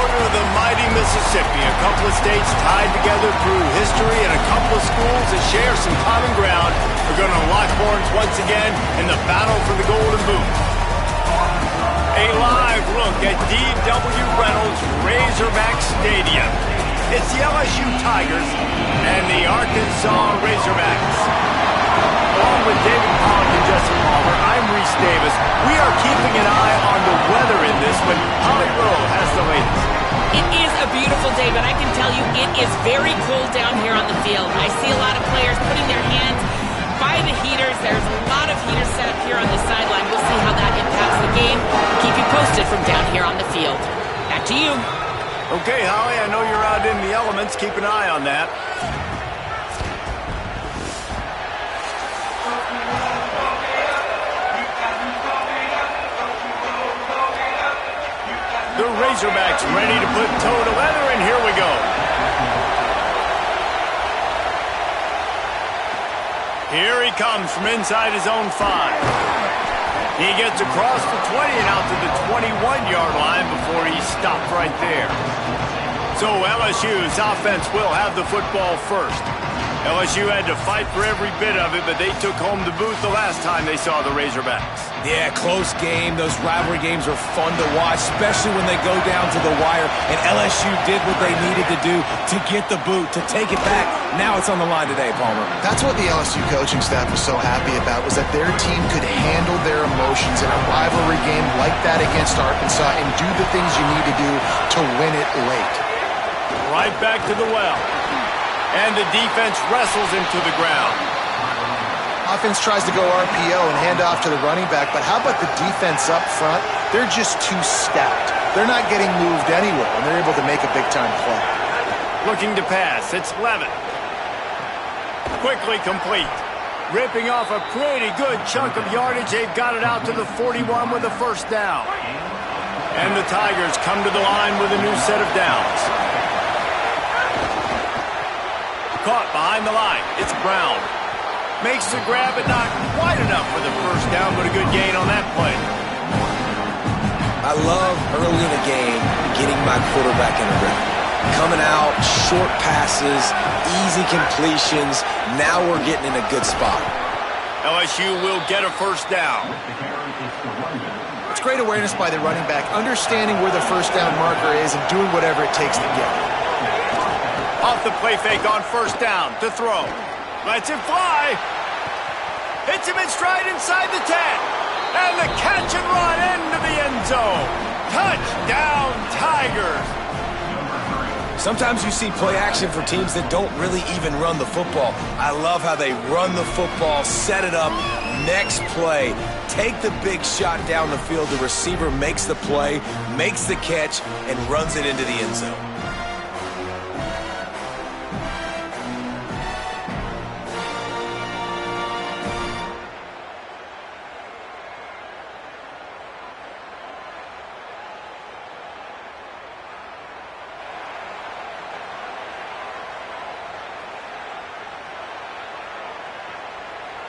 corner of the mighty Mississippi. A couple of states tied together through history and a couple of schools that share some common ground are going to lock horns once again in the battle for the Golden Boot. A live look at D.W. Reynolds Razorback Stadium. It's the LSU Tigers and the Arkansas Razorbacks. Along with David Pollock and Justin Palmer, I'm Reese Davis. We are keeping an eye on the weather in this one. Holly Rowe has the latest. It is a beautiful day, but I can tell you it is very cold down here on the field. I see a lot of players putting their hands by the heaters. There's a lot of heaters set up here on the sideline. We'll see how that impacts the game. Keep you posted from down here on the field. Back to you. Okay, Holly, I know you're out in the elements. Keep an eye on that. The Razorbacks ready to put toe to leather, and here we go. Here he comes from inside his own 5. He gets across the 20 and out to the 21-yard line before he stopped right there. So LSU's offense will have the football first. LSU had to fight for every bit of it, but they took home the boot the last time they saw the Razorbacks. Yeah, close game. Those rivalry games are fun to watch, especially when they go down to the wire. And LSU did what they needed to do to get the boot, to take it back. Now it's on the line today, Palmer. That's what the LSU coaching staff was so happy about, was that their team could handle their emotions in a rivalry game like that against Arkansas and do the things you need to do to win it late. Right back to the well. And the defense wrestles him to the ground. Offense tries to go RPO and hand off to the running back, but how about the defense up front? They're just too stout. They're not getting moved anywhere, and they're able to make a big-time play. Looking to pass. It's Levin. Quickly complete. Ripping off a pretty good chunk of yardage. They've got it out to the 41 with a first down. And the Tigers come to the line with a new set of downs. Caught behind the line. It's Brown. Makes the grab, but not quite enough for the first down, but a good gain on that play. I love early in the game getting my quarterback in a rhythm. Coming out, short passes, easy completions. Now we're getting in a good spot. LSU will get a first down. It's great awareness by the running back, understanding where the first down marker is and doing whatever it takes to get it. Off the play fake on first down to throw. Lets it fly. Hits him in stride inside the 10. And the catch and run into the end zone. Touchdown, Tigers. Sometimes you see play action for teams that don't really even run the football. I love how they run the football, set it up, next play, take the big shot down the field. The receiver makes the play, makes the catch, and runs it into the end zone.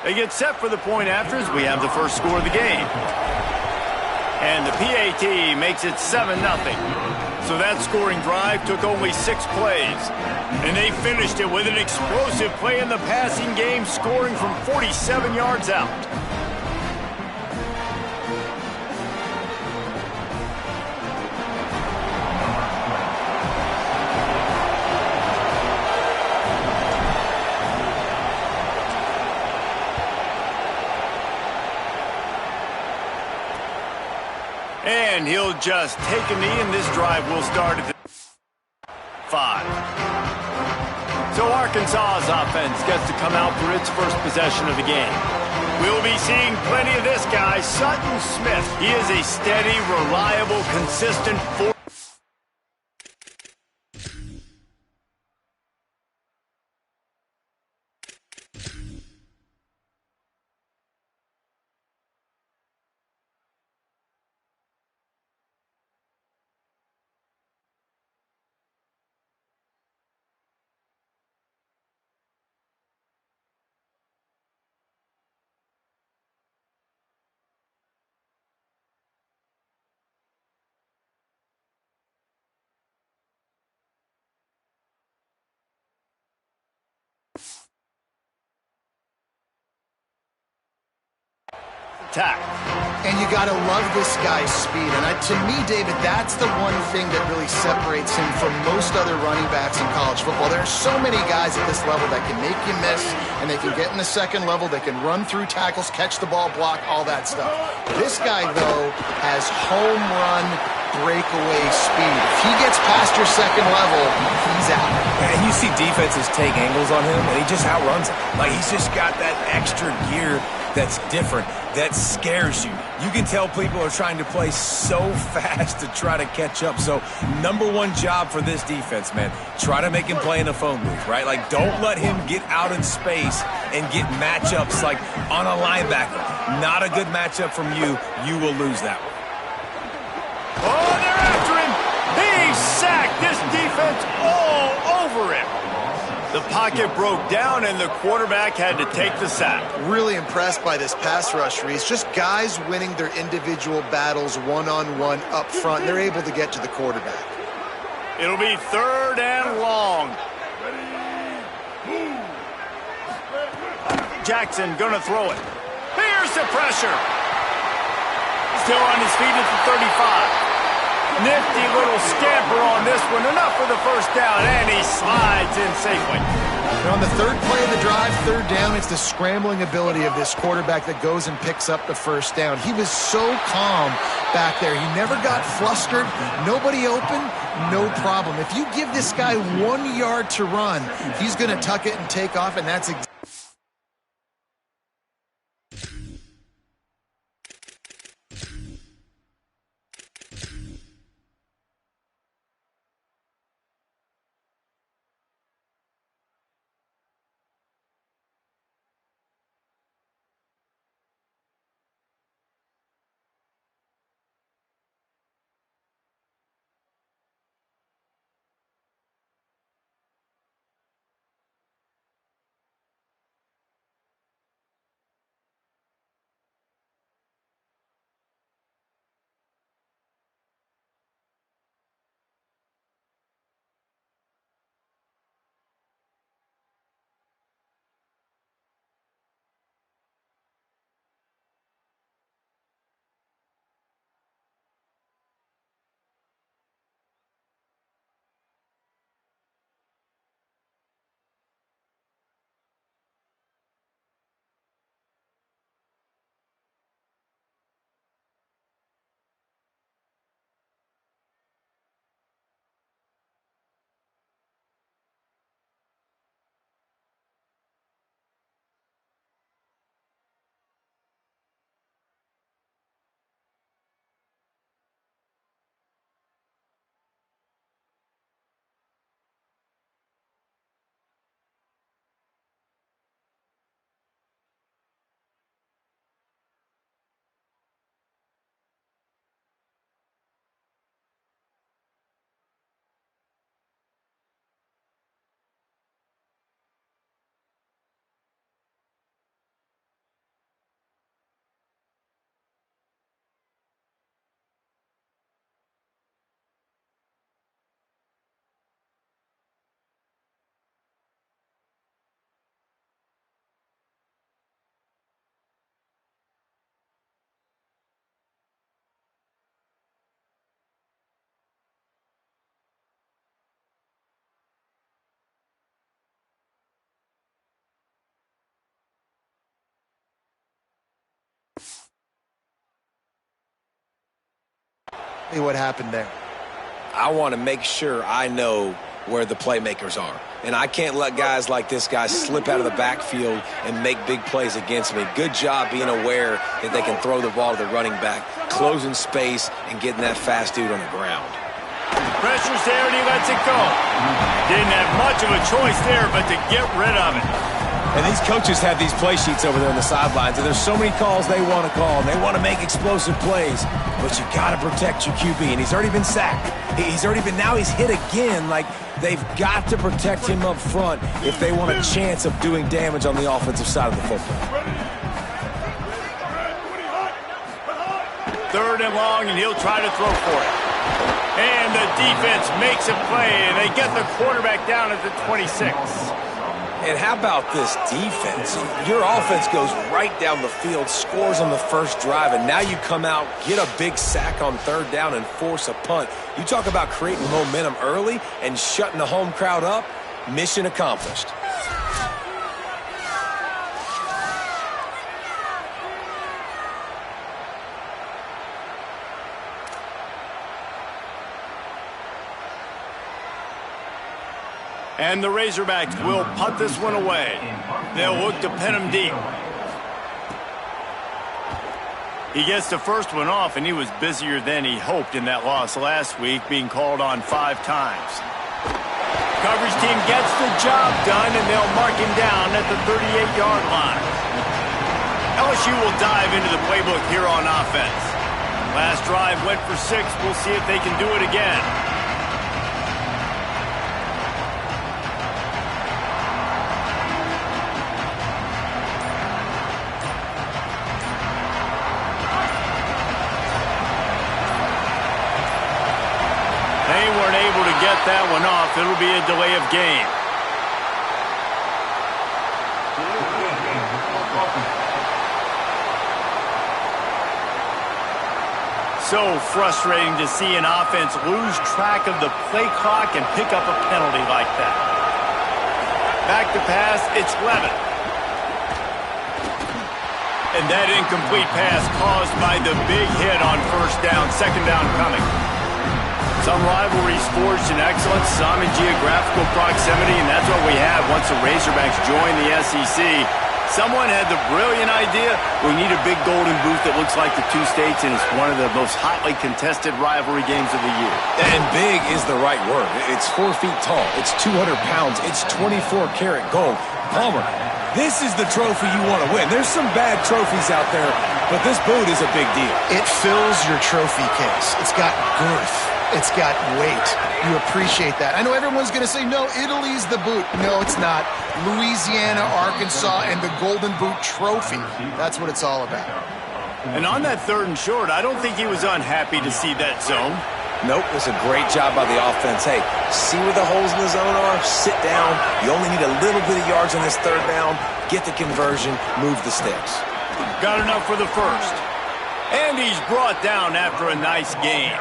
They get set for the point after as we have the first score of the game. And the PAT makes it 7-0. So that scoring drive took only 6 plays. And they finished it with an explosive play in the passing game, scoring from 47 yards out. And he'll just take a knee, and this drive will start at the 5. So Arkansas's offense gets to come out for its first possession of the game. We'll be seeing plenty of this guy, Sutton Smith. He is a steady, reliable, consistent force. attack. And you got to love this guy's speed. And to me, David, that's the one thing that really separates him from most other running backs in college football. There are so many guys at this level that can make you miss, and they can get in the second level. They can run through tackles, catch the ball, block, all that stuff. This guy, though, has home run breakaway speed. If he gets past your second level, he's out. And you see defenses take angles on him, and he just outruns them. Like, he's just got that extra gear that's different, that scares you. You can tell people are trying to play so fast to try to catch up. So, #1 job for this defense, man. Try to make him play in a phone booth, right? Like, don't let him get out in space and get matchups like on a linebacker. Not a good matchup from you. You will lose that one. Oh, they're after him. He's sacked. This defense all over him. The pocket broke down, and the quarterback had to take the sack. Really impressed by this pass rush, Reese. Just guys winning their individual battles one-on-one up front. They're able to get to the quarterback. It'll be 3rd and long. Jackson gonna throw it. Here's the pressure. Still on his feet at the 35. Nifty little scamper on this one. Enough for the first down, and he slides in safely. And on the 3rd play of the drive, 3rd down, it's the scrambling ability of this quarterback that goes and picks up the first down. He was so calm back there. He never got flustered. Nobody open, no problem. If you give this guy 1 yard to run, he's going to tuck it and take off, and that's exactly. What happened there? I want to make sure I know where the playmakers are. And I can't let guys like this guy slip out of the backfield and make big plays against me. Good job being aware that they can throw the ball to the running back, closing space, and getting that fast dude on the ground. Pressure's there, and he lets it go. Didn't have much of a choice there, but to get rid of it. And these coaches have these play sheets over there on the sidelines, and there's so many calls they want to call, and they want to make explosive plays, but you got to protect your QB, and he's already been sacked. Now he's hit again. Like, they've got to protect him up front if they want a chance of doing damage on the offensive side of the football. 3rd and long, and he'll try to throw for it. And the defense makes a play, and they get the quarterback down at the 26. And how about this defense? Your offense goes right down the field, scores on the first drive, and now you come out, get a big sack on third down, and force a punt. You talk about creating momentum early and shutting the home crowd up. Mission accomplished. And the Razorbacks will punt this one away. They'll look to pin him deep. He gets the first one off, and he was busier than he hoped in that loss last week, being called on 5 times. Coverage team gets the job done, and they'll mark him down at the 38-yard line. LSU will dive into the playbook here on offense. Last drive went for 6. We'll see if they can do it again. They weren't able to get that one off. It'll be a delay of game. So frustrating to see an offense lose track of the play clock and pick up a penalty like that. Back to pass, it's Levin. And that incomplete pass caused by the big hit on first down, second down coming. Some rivalries forged in excellence, some in geographical proximity, and that's what we have once the Razorbacks join the SEC. Someone had the brilliant idea, we need a big golden boot that looks like the 2 states, and it's one of the most hotly contested rivalry games of the year. And big is the right word. It's 4 feet tall. It's 200 pounds. It's 24-karat gold. Palmer, this is the trophy you want to win. There's some bad trophies out there, but this boot is a big deal. It fills your trophy case. It's got girth. It's got weight. You appreciate that. I know everyone's going to say, no, Italy's the boot. No, it's not. Louisiana, Arkansas, and the Golden Boot Trophy. That's what it's all about. And on that 3rd and short, I don't think he was unhappy to see that zone. Nope, it was a great job by the offense. Hey, see where the holes in the zone are? Sit down. You only need a little bit of yards on this 3rd down. Get the conversion. Move the sticks. Got enough for the first. And he's brought down after a nice game.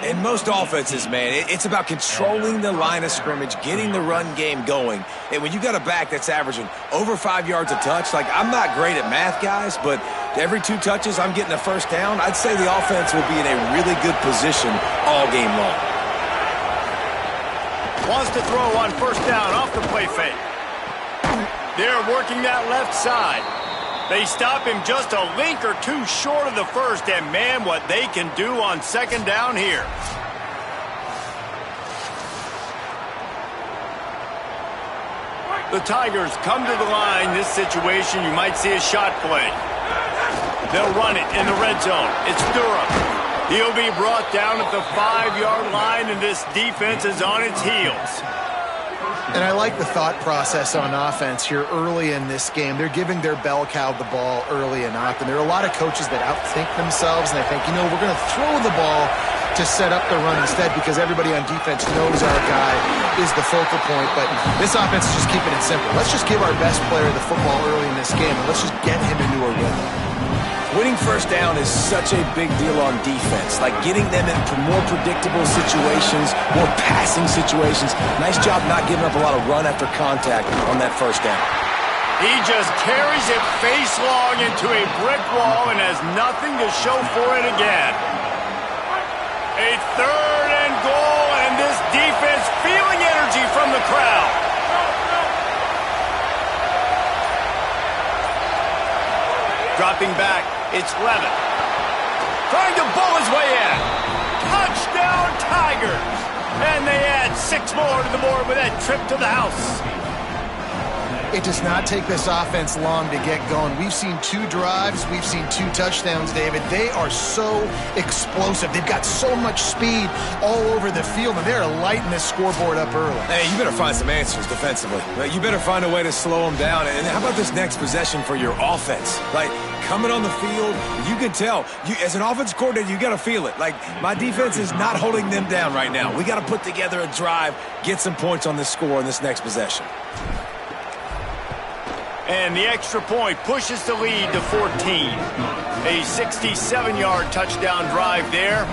In most offenses, man, it's about controlling the line of scrimmage, getting the run game going. And when you got a back that's averaging over 5 yards a touch, like, I'm not great at math, guys, but every 2 touches I'm getting a first down, I'd say the offense will be in a really good position all game long. Wants to throw on first down off the play fake. They're working that left side. They stop him just a link or 2 short of the first, and man, what they can do on second down here. The Tigers come to the line. This situation, you might see a shot play. They'll run it in the red zone. It's Durham. He'll be brought down at the 5-yard line, and this defense is on its heels. And I like the thought process on offense here early in this game. They're giving their bell cow the ball early and often. There are a lot of coaches that outthink themselves, and they think, you know, we're going to throw the ball to set up the run instead because everybody on defense knows our guy is the focal point. But this offense is just keeping it simple. Let's just give our best player the football early in this game, and let's just get him into a rhythm. Winning first down is such a big deal on defense, like getting them into more predictable situations, more passing situations. Nice job not giving up a lot of run after contact on that first down. He just carries it face long into a brick wall and has nothing to show for it again. A 3rd and goal, and this defense feeling energy from the crowd. Dropping back, it's Levin. Trying to bowl his way in. Touchdown, Tigers. And they add 6 more to the board with that trip to the house. It does not take this offense long to get going. We've seen 2 drives. We've seen 2 touchdowns, David. They are so explosive. They've got so much speed all over the field, and they're lighting this scoreboard up early. Hey, you better find some answers defensively. You better find a way to slow them down. And how about this next possession for your offense? Like, coming on the field, you can tell. As an offense coordinator, you got to feel it. Like, my defense is not holding them down right now. We got to put together a drive, get some points on this score in this next possession. And the extra point pushes the lead to 14. A 67-yard touchdown drive there.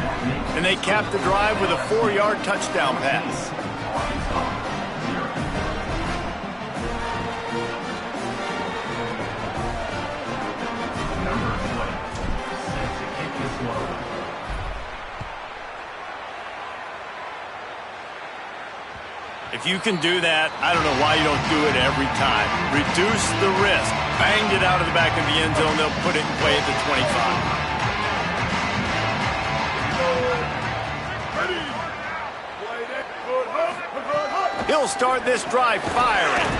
And they cap the drive with a 4-yard touchdown pass. If you can do that, I don't know why you don't do it every time. Reduce the risk. Banged it out of the back of the end zone. They'll put it in play at the 25. He'll start this drive firing.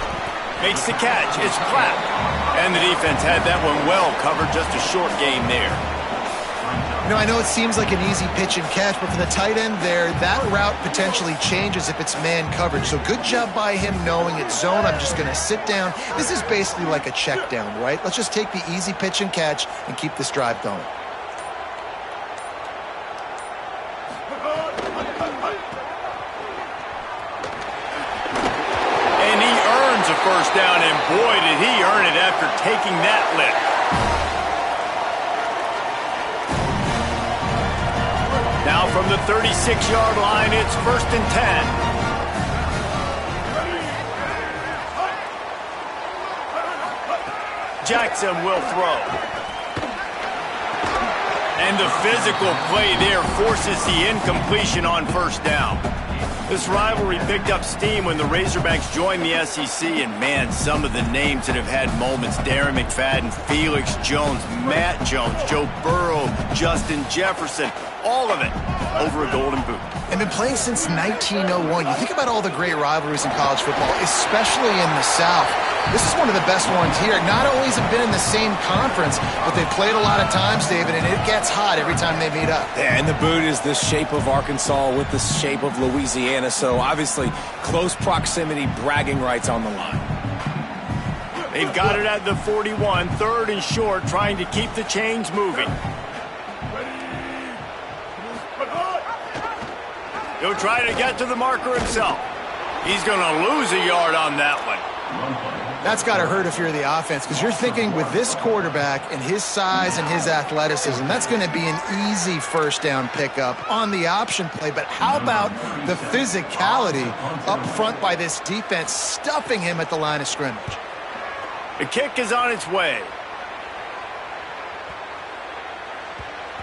Makes the catch. It's Platt. And the defense had that one well covered. Just a short game there. You know, I know it seems like an easy pitch and catch, but for the tight end there, that route potentially changes if it's man coverage. So good job by him knowing it's zone. I'm just going to sit down. This is basically like a check down, right? Let's just take the easy pitch and catch and keep this drive going. And he earns a first down, and boy, did he earn it after taking that lick. Now from the 36-yard line, it's 1st and 10. Jackson will throw. And the physical play there forces the incompletion on first down. This rivalry picked up steam when the Razorbacks joined the SEC, and man, some of the names that have had moments: Darren McFadden, Felix Jones, Matt Jones, Joe Burrow, Justin Jefferson, all of it over a Golden Boot. And been playing since 1901. You think about all the great rivalries in college football, especially in the South. This is one of the best ones here. Not always have been in the same conference, but they've played a lot of times, David, and it gets hot every time they meet up. Yeah, and the Boot is the shape of Arkansas with the shape of Louisiana, so obviously close proximity, bragging rights on the line. They've got it at the 41, 3rd and short, trying to keep the chains moving. He'll try to get to the marker himself. He's going to lose a yard on that one. That's got to hurt if you're the offense, because you're thinking with this quarterback and his size and his athleticism, that's going to be an easy first down pickup on the option play. But how about the physicality up front by this defense, stuffing him at the line of scrimmage? The kick is on its way.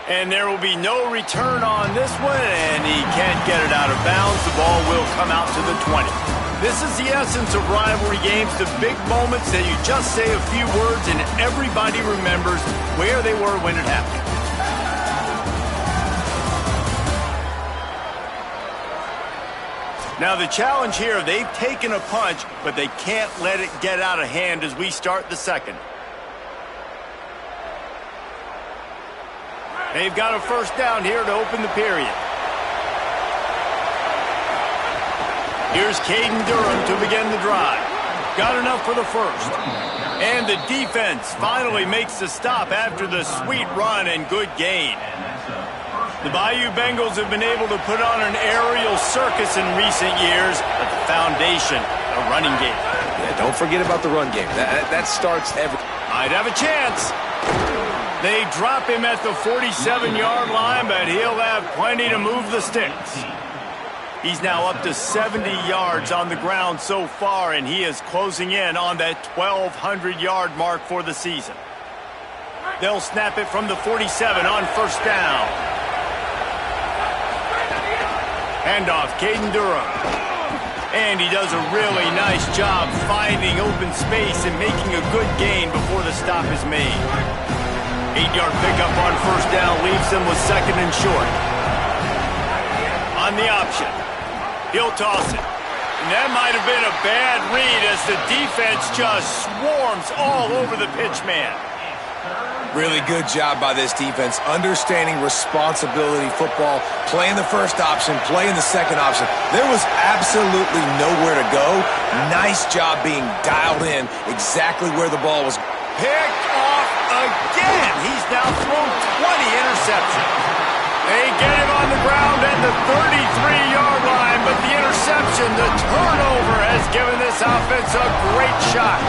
And there will be no return on this one, and he can't get it out of bounds. The ball will come out to the 20. This is the essence of rivalry games, the big moments that you just say a few words and everybody remembers where they were when it happened. Now the challenge here, they've taken a punch, but they can't let it get out of hand as we start the second. They've got a first down here to open the period. Here's Caden Durham to begin the drive. Got enough for the first. And the defense finally makes the stop after the sweet run and good gain. The Bayou Bengals have been able to put on an aerial circus in recent years, but the foundation, a running game. Yeah, don't forget about the run game. That starts every... Might have a chance. They drop him at the 47-yard line, but he'll have plenty to move the sticks. He's now up to 70 yards on the ground so far, and he is closing in on that 1,200-yard mark for the season. They'll snap it from the 47 on first down. Handoff, Caden Durham. And he does a really nice job finding open space and making a good gain before the stop is made. 8-yard pickup on first down leaves them with 2nd and short. On the option, he'll toss it. And that might have been a bad read as the defense just swarms all over the pitch man. Really good job by this defense, understanding responsibility football, playing the first option, playing the second option. There was absolutely nowhere to go. Nice job being dialed in exactly where the ball was. Picked off again. He's now thrown 20 interceptions. They get him on the ground at the 33-yard line, but the interception, the turnover, has given this offense a great shot.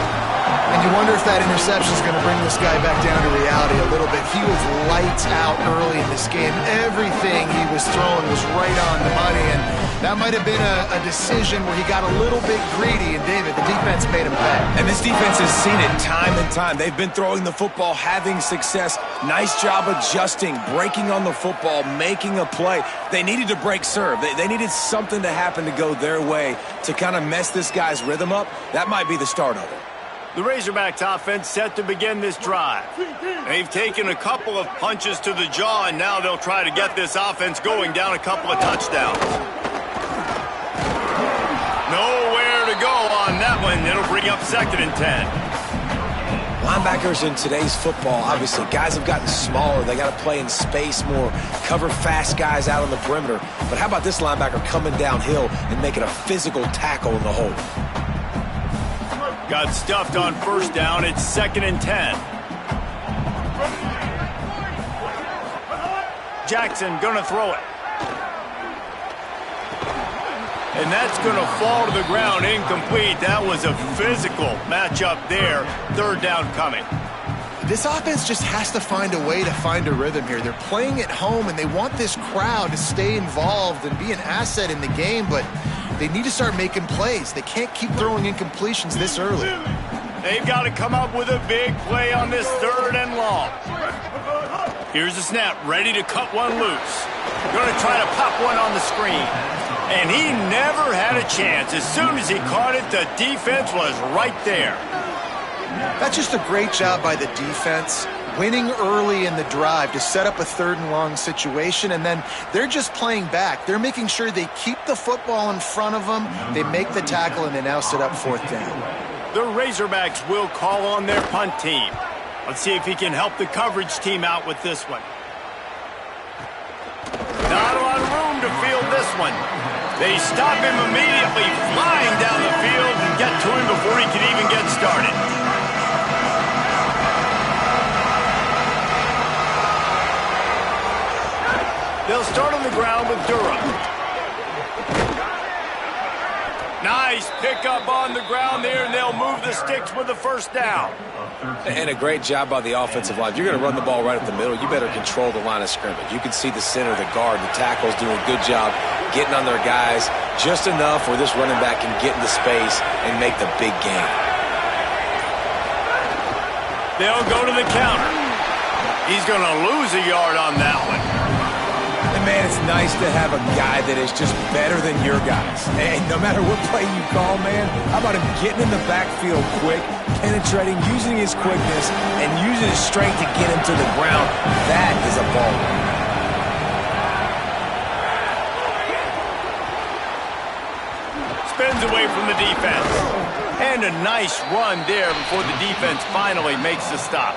And you wonder if that interception is going to bring this guy back down to reality a little bit. He was lights out early in this game. Everything he was throwing was right on the money, and that might have been a decision where he got a little bit greedy, and David, the defense made him pay. And this defense has seen it time and time. They've been throwing the football, having success. Nice job adjusting, breaking on the football, making a play. They needed to break serve. They needed something to happen to go their way to kind of mess this guy's rhythm up. That might be the start of it. The Razorbacks offense set to begin this drive. They've taken a couple of punches to the jaw, and now they'll try to get this offense going down a couple of touchdowns. Nowhere to go on that one. It'll bring up 2nd and 10. Linebackers in today's football, obviously, guys have gotten smaller. They got to play in space more, cover fast guys out on the perimeter. But how about this linebacker coming downhill and making a physical tackle in the hole? Got stuffed on 1st down. It's 2nd and 10. Jackson gonna throw it. And that's gonna fall to the ground, incomplete. That was a physical matchup there. 3rd down coming. This offense just has to find a way to find a rhythm here. They're playing at home, and they want this crowd to stay involved and be an asset in the game, but they need to start making plays. They can't keep throwing incompletions this early. They've got to come up with a big play on this 3rd and long. Here's the snap, ready to cut one loose. Going to try to pop one on the screen. And he never had a chance. As soon as he caught it, the defense was right there. That's just a great job by the defense, winning early in the drive to set up a 3rd and long situation, and then they're just playing back. They're making sure they keep the football in front of them, they make the tackle, and they now set up 4th down. The Razorbacks will call on their punt team. Let's see if he can help the coverage team out with this one. Not a lot of room to field this one. They stop him immediately, flying down the field, and get to him before he can even get started. They'll start on the ground with Durham. Nice pickup on the ground there, and they'll move the sticks with the 1st down. And a great job by the offensive line. If you're going to run the ball right at the middle, you better control the line of scrimmage. You can see the center, the guard, the tackles doing a good job getting on their guys just enough where this running back can get into space and make the big game. They'll go to the counter. He's going to lose a yard on that one. And, man, it's nice to have a guy that is just better than your guys. And no matter what play you call, man, how about him getting in the backfield quick, penetrating, using his quickness, and using his strength to get him to the ground. That is a ball. Spins away from the defense. And a nice run there before the defense finally makes the stop.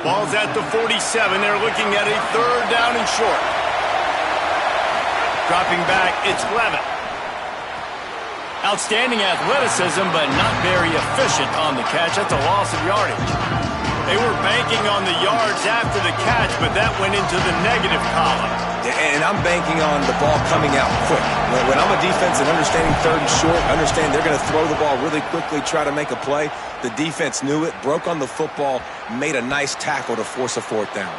Ball's at the 47. They're looking at a 3rd down and short. Dropping back, it's Levitt. Outstanding athleticism, but not very efficient on the catch. That's a loss of yardage. They were banking on the yards after the catch, but that went into the negative column. And I'm banking on the ball coming out quick. When I'm a defense and understanding 3rd and short, understand they're going to throw the ball really quickly, try to make a play. The defense knew it, broke on the football, made a nice tackle to force a 4th down.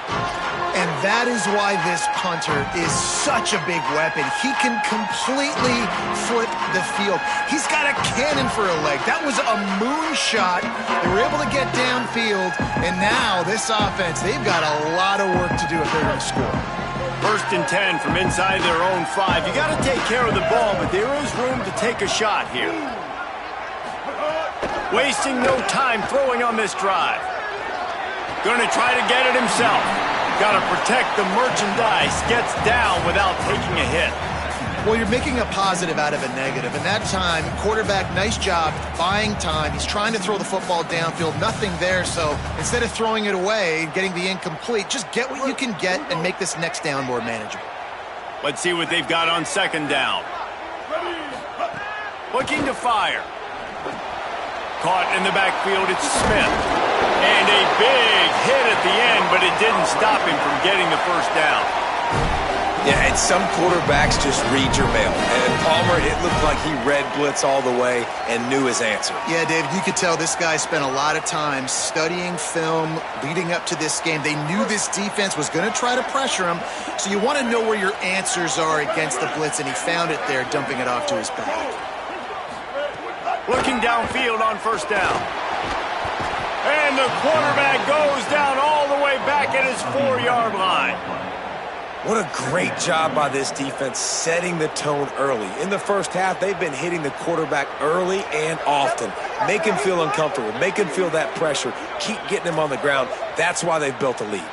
And that is why this punter is such a big weapon. He can completely flip the field. He's got a cannon for a leg. That was a moonshot. They were able to get downfield, and now this offense, they've got a lot of work to do if they're going to score. 1st and 10 from inside their own 5. You got to take care of the ball, but there is room to take a shot here. Wasting no time throwing on this drive. Going to try to get it himself. Got to protect the merchandise. Gets down without taking a hit. Well, you're making a positive out of a negative. And that time, quarterback, nice job buying time. He's trying to throw the football downfield. Nothing there. So instead of throwing it away and getting the incomplete, just get what you can get and make this next down more manageable. Let's see what they've got on 2nd down. Looking to fire. Caught in the backfield, it's Smith. And a big hit at the end, but it didn't stop him from getting the 1st down. Yeah, and some quarterbacks just read your mail. And Palmer, it looked like he read blitz all the way and knew his answer. Yeah, David, you could tell this guy spent a lot of time studying film leading up to this game. They knew this defense was going to try to pressure him, so you want to know where your answers are against the blitz, and he found it there, dumping it off to his back. Looking downfield on first down. And the quarterback goes down all the way back at his 4-yard line. What a great job by this defense setting the tone early. In the first half, they've been hitting the quarterback early and often. Make him feel uncomfortable. Make him feel that pressure. Keep getting him on the ground. That's why they've built a lead.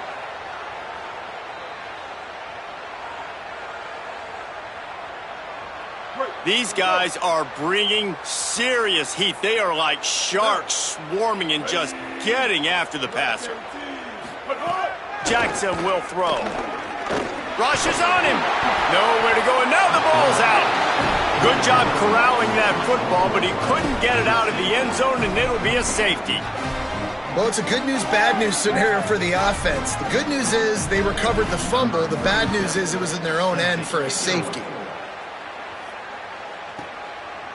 These guys are bringing serious heat. They are like sharks swarming and just getting after the passer. Jackson will throw. Rushes on him. Nowhere to go, and now the ball's out. Good job corralling that football, but he couldn't get it out of the end zone, and it'll be a safety. Well, it's a good news, bad news scenario for the offense. The good news is they recovered the fumble. The bad news is it was in their own end for a safety.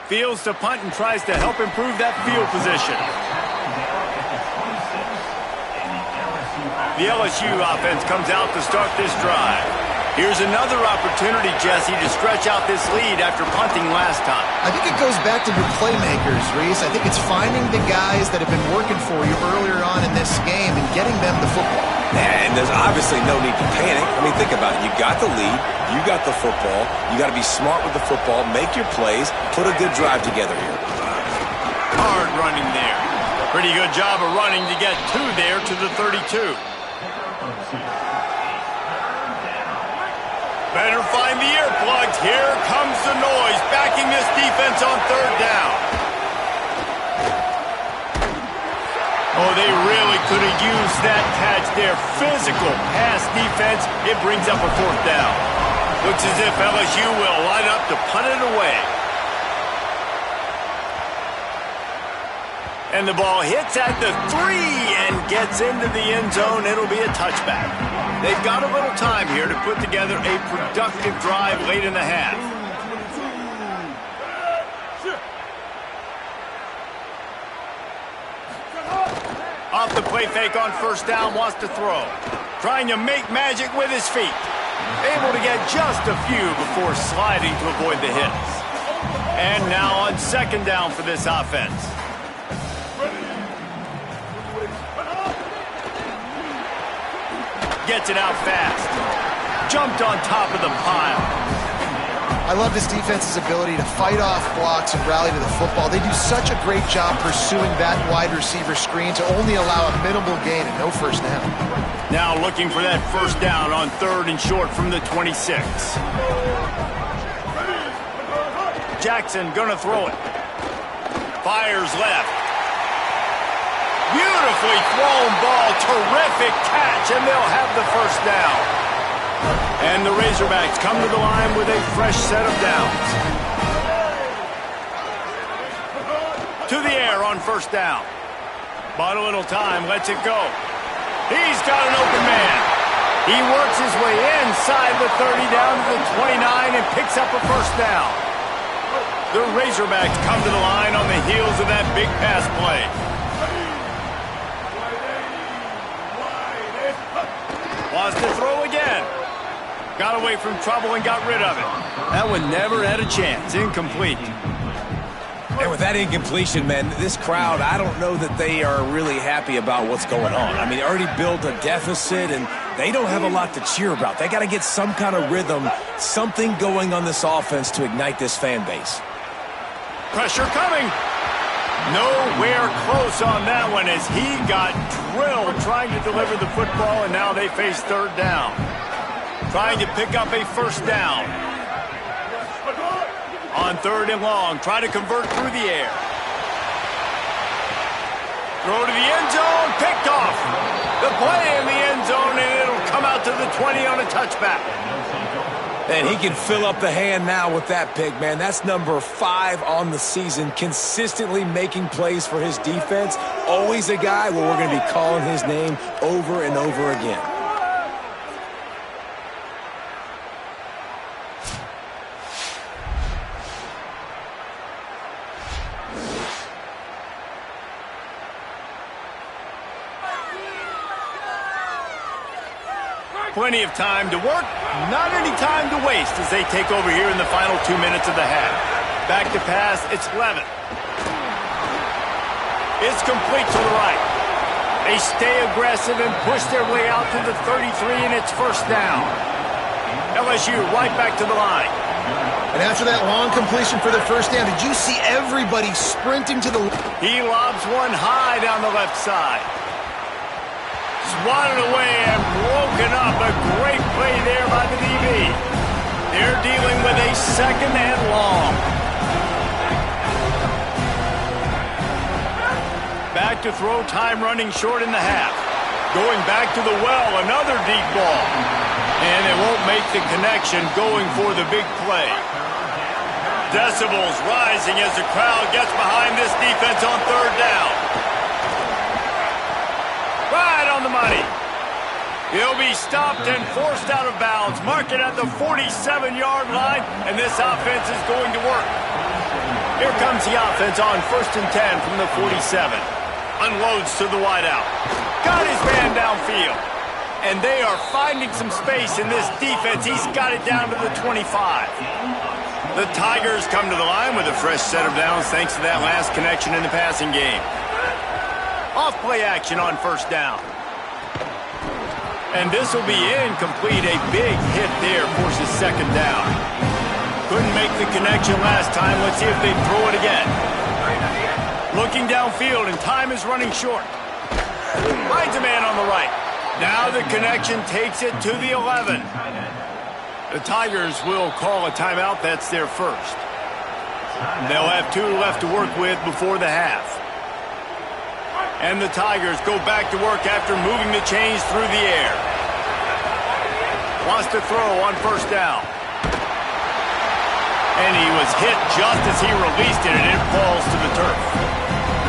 Fields to punt and tries to help improve that field position. The LSU offense comes out to start this drive. Here's another opportunity, Jesse, to stretch out this lead after punting last time. I think it goes back to your playmakers, Reese. I think it's finding the guys that have been working for you earlier on in this game and getting them the football. And there's obviously no need to panic. I mean, think about it. You got the lead. You got the football. You got to be smart with the football. Make your plays. Put a good drive together here. Hard running there. Pretty good job of running to get two there to the 32. Better find the earplugs. Here comes the noise, backing this defense on third down. Oh, they really could have used that catch there. Physical pass defense. It brings up a fourth down. Looks as if LSU will line up to punt it away. And the ball hits at the 3 and gets into the end zone. It'll be a touchback. They've got a little time here to put together a productive drive late in the half. Off the play fake on first down, wants to throw. Trying to make magic with his feet. Able to get just a few before sliding to avoid the hits. And now on second down for this offense. Gets it out fast. Jumped on top of the pile. I love this defense's ability to fight off blocks and rally to the football. They do such a great job pursuing that wide receiver screen to only allow a minimal gain and no first down. Now looking for that first down on third and short from the 26. Jackson gonna throw it. Fires left. Beautifully thrown ball. Terrific catch, and they'll have the first down. And the Razorbacks come to the line with a fresh set of downs. To the air on first down. Bought a little time, lets it go. He's got an open man. He works his way inside the 30 down to the 29 and picks up a first down. The Razorbacks come to the line on the heels of that big pass play. Wants to throw again. Got away from trouble and got rid of it. That one never had a chance. Incomplete. And with that incompletion, man, this crowd, I don't know that they are really happy about what's going on. I mean, they already built a deficit, and they don't have a lot to cheer about. They got to get some kind of rhythm, something going on this offense to ignite this fan base. Pressure coming. Nowhere close on that one as he got drilled trying to deliver the football, and now they face third down. Trying to pick up a first down. On third and long, try to convert through the air. Throw to the end zone, picked off. The play in the end zone, and it'll come out to the 20 on a touchback. And he can fill up the hand now with that pick, man. That's number 5 on the season, consistently making plays for his defense. Always a guy where we're going to be calling his name over and over again. plenty of time to work, not any time to waste as they take over here in the final 2 minutes of the half. Back to pass, it's Levin. It's complete to the right. They stay aggressive and push their way out to the 33, and it's first down. LSU right back to the line. And after that long completion for the first down, did you see everybody sprinting to the... He lobs one high down the left side. Swatted away and broken up. A great play there by the DB. They're dealing with a second and long. Back to throw, time running short in the half. Going back to the well, another deep ball. And it won't make the connection, going for the big play. Decibels rising as the crowd gets behind this defense on third down. Right on the money. He'll be stopped and forced out of bounds. Mark it at the 47-yard line, and this offense is going to work. Here comes the offense on 1st and 10 from the 47. Unloads to the wideout. Got his man downfield. And they are finding some space in this defense. He's got it down to the 25. The Tigers come to the line with a fresh set of downs thanks to that last connection in the passing game. Off-play action on first down. And this will be incomplete. A big hit there forces second down. Couldn't make the connection last time. Let's see if they throw it again. Looking downfield, and time is running short. Finds a man on the right. Now the connection takes it to the 11. The Tigers will call a timeout. That's their first. They'll have 2 left to work with before the half. And the Tigers go back to work after moving the chains through the air. Wants to throw on first down. And he was hit just as he released it, and it falls to the turf.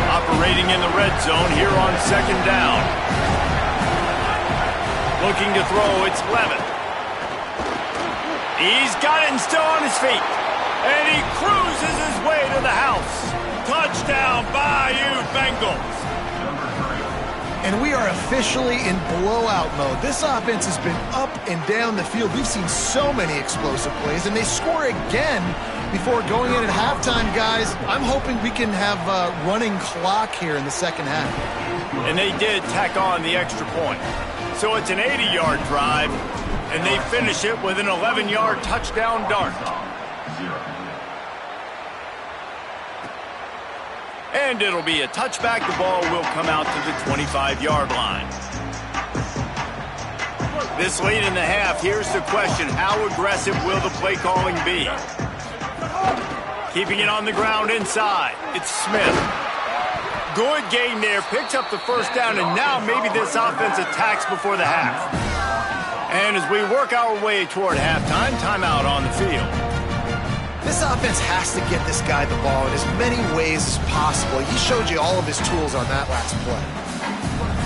Operating in the red zone here on second down. Looking to throw, it's Levin. He's got it and still on his feet. And he cruises his way to the house. Touchdown, Bayou Bengals. And we are officially in blowout mode. This offense has been up and down the field. We've seen so many explosive plays, and they score again before going in at halftime, guys. I'm hoping we can have a running clock here in the second half. And they did tack on the extra point. So it's an 80-yard drive, and they finish it with an 11-yard touchdown dart. And it'll be a touchback. The ball will come out to the 25-yard line. This late in the half, here's the question. How aggressive will the play calling be? Keeping it on the ground inside. It's Smith. Good gain there. Picks up the first down, and now maybe this offense attacks before the half. And as we work our way toward halftime, timeout on the field. This offense has to get this guy the ball in as many ways as possible. He showed you all of his tools on that last play.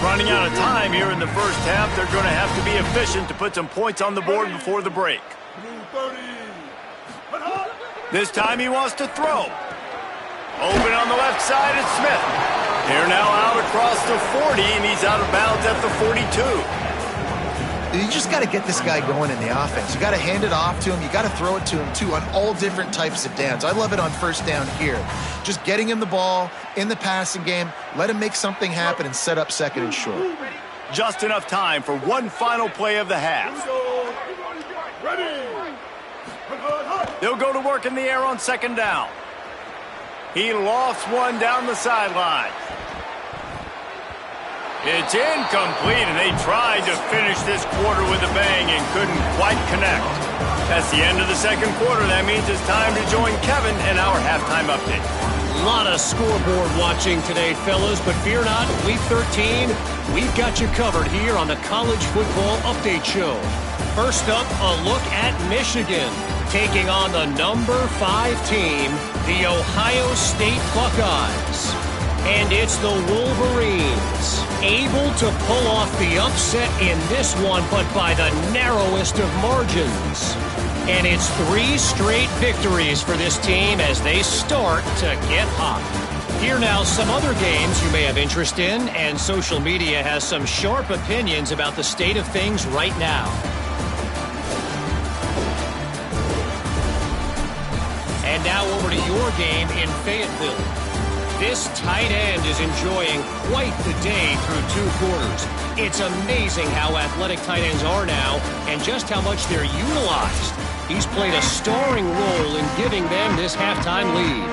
Running out of time here in the first half. They're going to have to be efficient to put some points on the board before the break. This time he wants to throw. Open on the left side, it's Smith. They're now out across the 40, and he's out of bounds at the 42. You just got to get this guy going in the offense. You got to hand it off to him. You got to throw it to him, too, on all different types of downs. I love it on first down here. Just getting him the ball in the passing game, let him make something happen and set up second and short. Just enough time for one final play of the half. They'll go to work in the air on second down. He lofts one down the sideline. It's incomplete, and they tried to finish this quarter with a bang and couldn't quite connect. That's the end of the second quarter. That means it's time to join Kevin in our halftime update. A lot of scoreboard watching today, fellas, but fear not, Week 13, we've got you covered here on the College Football Update Show. First up, a look at Michigan, taking on the number 5 team, the Ohio State Buckeyes. And it's the Wolverines, able to pull off the upset in this one, but by the narrowest of margins. And it's 3 straight victories for this team as they start to get hot. Here now, some other games you may have interest in, and social media has some sharp opinions about the state of things right now. And now over to your game in Fayetteville. This tight end is enjoying quite the day through 2 quarters. It's amazing how athletic tight ends are now and just how much they're utilized. He's played a starring role in giving them this halftime lead.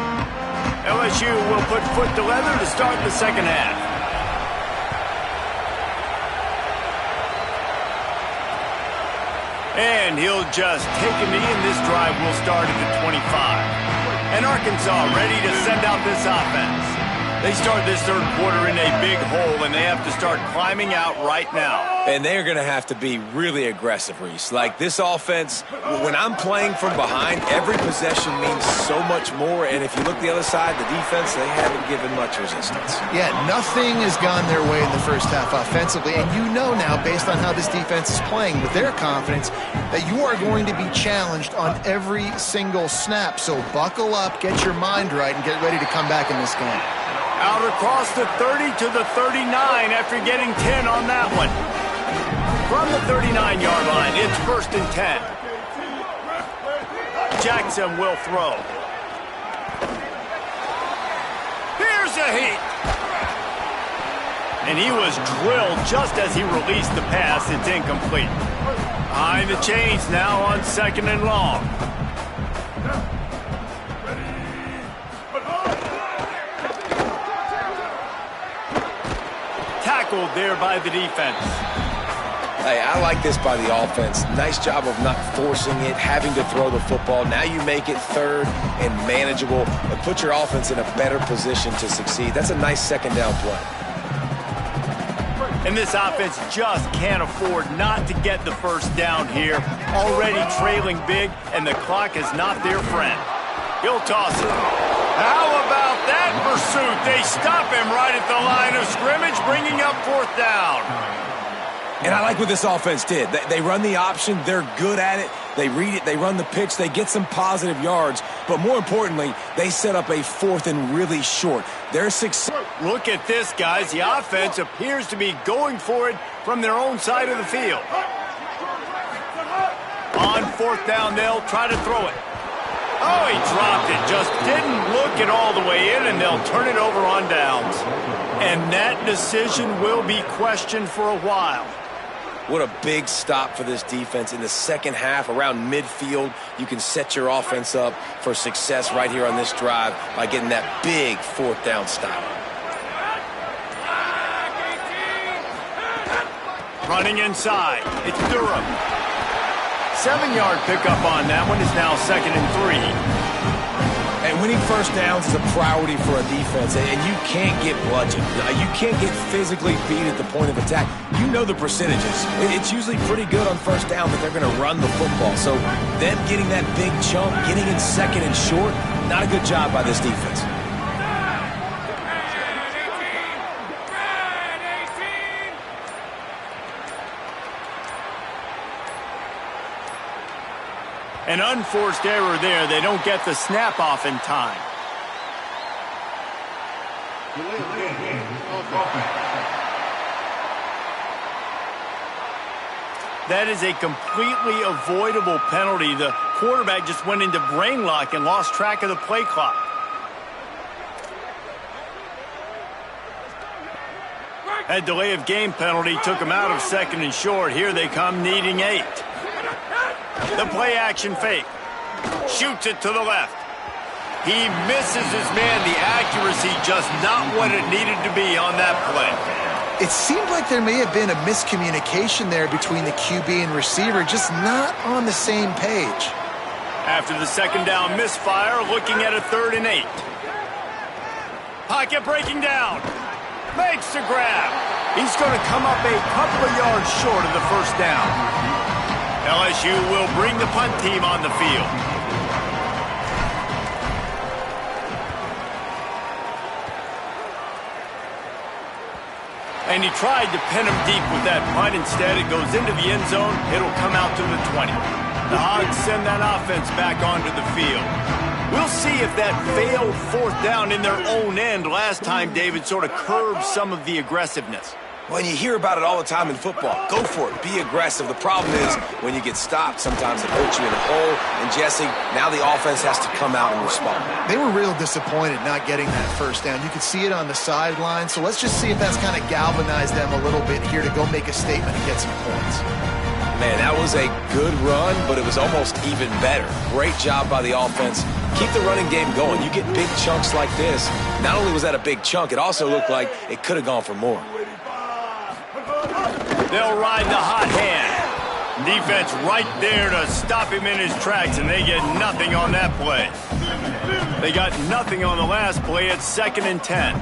LSU will put foot to leather to start the second half. And he'll just take a knee, and this drive will start at the 25. And Arkansas ready to send out this offense. They start this third quarter in a big hole, and they have to start climbing out right now. And they're going to have to be really aggressive, Reese. Like this offense, when I'm playing from behind, every possession means so much more. And if you look the other side, the defense, they haven't given much resistance. Yeah, nothing has gone their way in the first half offensively. And you know now, based on how this defense is playing with their confidence, that you are going to be challenged on every single snap. So buckle up, get your mind right, and get ready to come back in this game. Out across the 30 to the 39 after getting 10 on that one. From the 39-yard line, it's 1st and 10. Jackson will throw. Here's a heat. And he was drilled just as he released the pass. It's incomplete. Behind the chains now on 2nd and long. Tackled there by the defense. Hey, I like this by the offense. Nice job of not forcing it, having to throw the football. Now you make it third and manageable and put your offense in a better position to succeed. That's a nice second down play. And this offense just can't afford not to get the first down here. Already trailing big, and the clock is not their friend. He'll toss it. How about that pursuit? They stop him right at the line of scrimmage, bringing up 4th down. And I like what this offense did. They run the option. They're good at it. They read it. They run the pitch. They get some positive yards. But more importantly, they set up a 4th and really short. Their success. Look at this, guys. The offense appears to be going for it from their own side of the field. On 4th down, they'll try to throw it. Oh, he dropped it. Just didn't look it all the way in, and they'll turn it over on downs. And that decision will be questioned for a while. What a big stop for this defense in the second half. Around midfield, you can set your offense up for success right here on this drive by getting that big 4th down stop. Running inside. It's Durham. 7-yard pickup on that one is now 2nd and 3. And winning first downs is a priority for a defense, and you can't get bludgeoned. You can't get physically beat at the point of attack. You know the percentages. It's usually pretty good on first down that they're going to run the football. So them getting that big chunk, getting in 2nd and short, not a good job by this defense. An unforced error there. They don't get the snap off in time. That is a completely avoidable penalty. The quarterback just went into brain lock and lost track of the play clock. That delay of game penalty took him out of 2nd and short. Here they come needing 8. The play action fake. Shoots it to the left. He misses his man. The accuracy just not what it needed to be on that play. It seemed like there may have been a miscommunication there between the QB and receiver, just not on the same page. After the 2nd down misfire, looking at a 3rd and 8. Pocket breaking down. Makes the grab. He's going to come up a couple of yards short of the first down. LSU will bring the punt team on the field. And he tried to pin him deep with that punt. Instead, it goes into the end zone. It'll come out to the 20. The Hogs send that offense back onto the field. We'll see if that failed 4th down in their own end last time, David, sort of curbed some of the aggressiveness. Well, you hear about it all the time in football. Go for it. Be aggressive. The problem is when you get stopped, sometimes it hurts you in the hole. And, Jesse, now the offense has to come out and respond. They were real disappointed not getting that first down. You could see it on the sideline. So let's just see if that's kind of galvanized them a little bit here to go make a statement and get some points. Man, that was a good run, but it was almost even better. Great job by the offense. Keep the running game going. You get big chunks like this. Not only was that a big chunk, it also looked like it could have gone for more. They'll ride the hot hand. Defense right there to stop him in his tracks, and they get nothing on that play. They got nothing on the last play. It's 2nd and 10.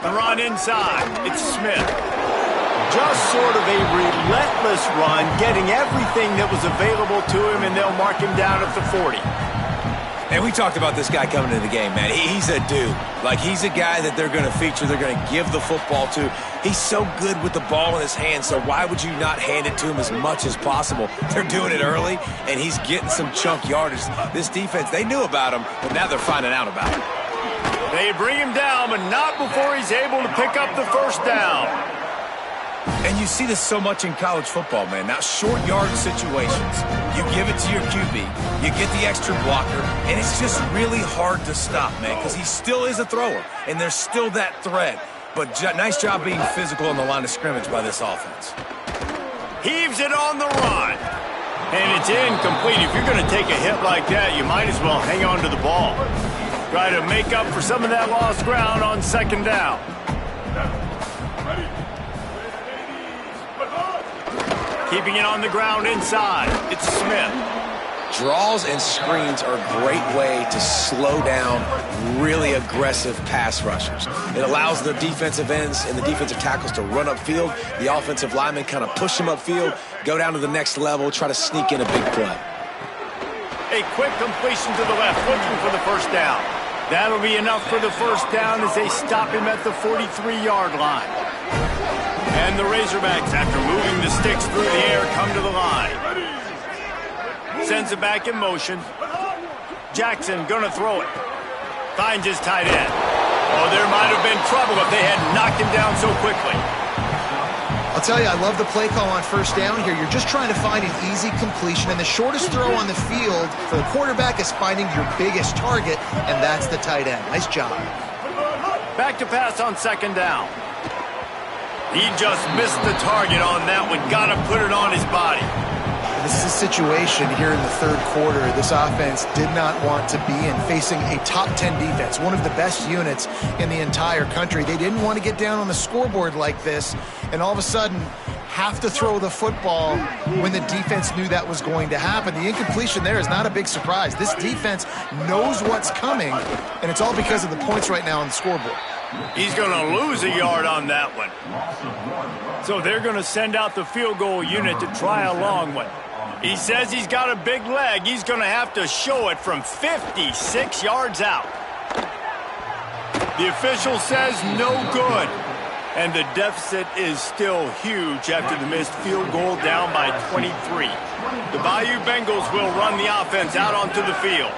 The run inside. It's Smith. Just sort of a relentless run, getting everything that was available to him, and they'll mark him down at the 40. And we talked about this guy coming into the game, man. He's a dude. Like, he's a guy that they're going to feature, they're going to give the football to. He's so good with the ball in his hands, so why would you not hand it to him as much as possible? They're doing it early, and he's getting some chunk yardage. This defense, they knew about him, but now they're finding out about him. They bring him down, but not before he's able to pick up the first down. And you see this so much in college football, man. Now, short yard situations, you give it to your QB, you get the extra blocker, and it's just really hard to stop, man, because he still is a thrower, and there's still that threat. But nice job being physical on the line of scrimmage by this offense. Heaves it on the run. And it's incomplete. If you're going to take a hit like that, you might as well hang on to the ball. Try to make up for some of that lost ground on 2nd down. Keeping it on the ground inside. It's Smith. Draws and screens are a great way to slow down really aggressive pass rushers. It allows the defensive ends and the defensive tackles to run upfield. The offensive linemen kind of push them upfield, go down to the next level, try to sneak in a big play. A quick completion to the left, looking for the first down. That'll be enough for the first down as they stop him at the 43-yard line. And the Razorbacks, after moving the sticks through the air, come to the line. Sends it back in motion. Jackson gonna throw it. Finds his tight end. Oh, there might have been trouble if they had knocked him down so quickly. I'll tell you, I love the play call on first down here. You're just trying to find an easy completion, and the shortest throw on the field for the quarterback is finding your biggest target, and that's the tight end. Nice job. Back to pass on 2nd down. He just missed the target on that one. Got to put it on his body. This is a situation here in the 3rd quarter this offense did not want to be in, facing a top 10 defense, one of the best units in the entire country. They didn't want to get down on the scoreboard like this, and all of a sudden have to throw the football when the defense knew that was going to happen. The incompletion there is not a big surprise. This defense knows what's coming, and it's all because of the points right now on the scoreboard. He's going to lose a yard on that one. So they're going to send out the field goal unit to try a long one. He says he's got a big leg. He's going to have to show it from 56 yards out. The official says no good. And the deficit is still huge after the missed field goal, down by 23. The Bayou Bengals will run the offense out onto the field.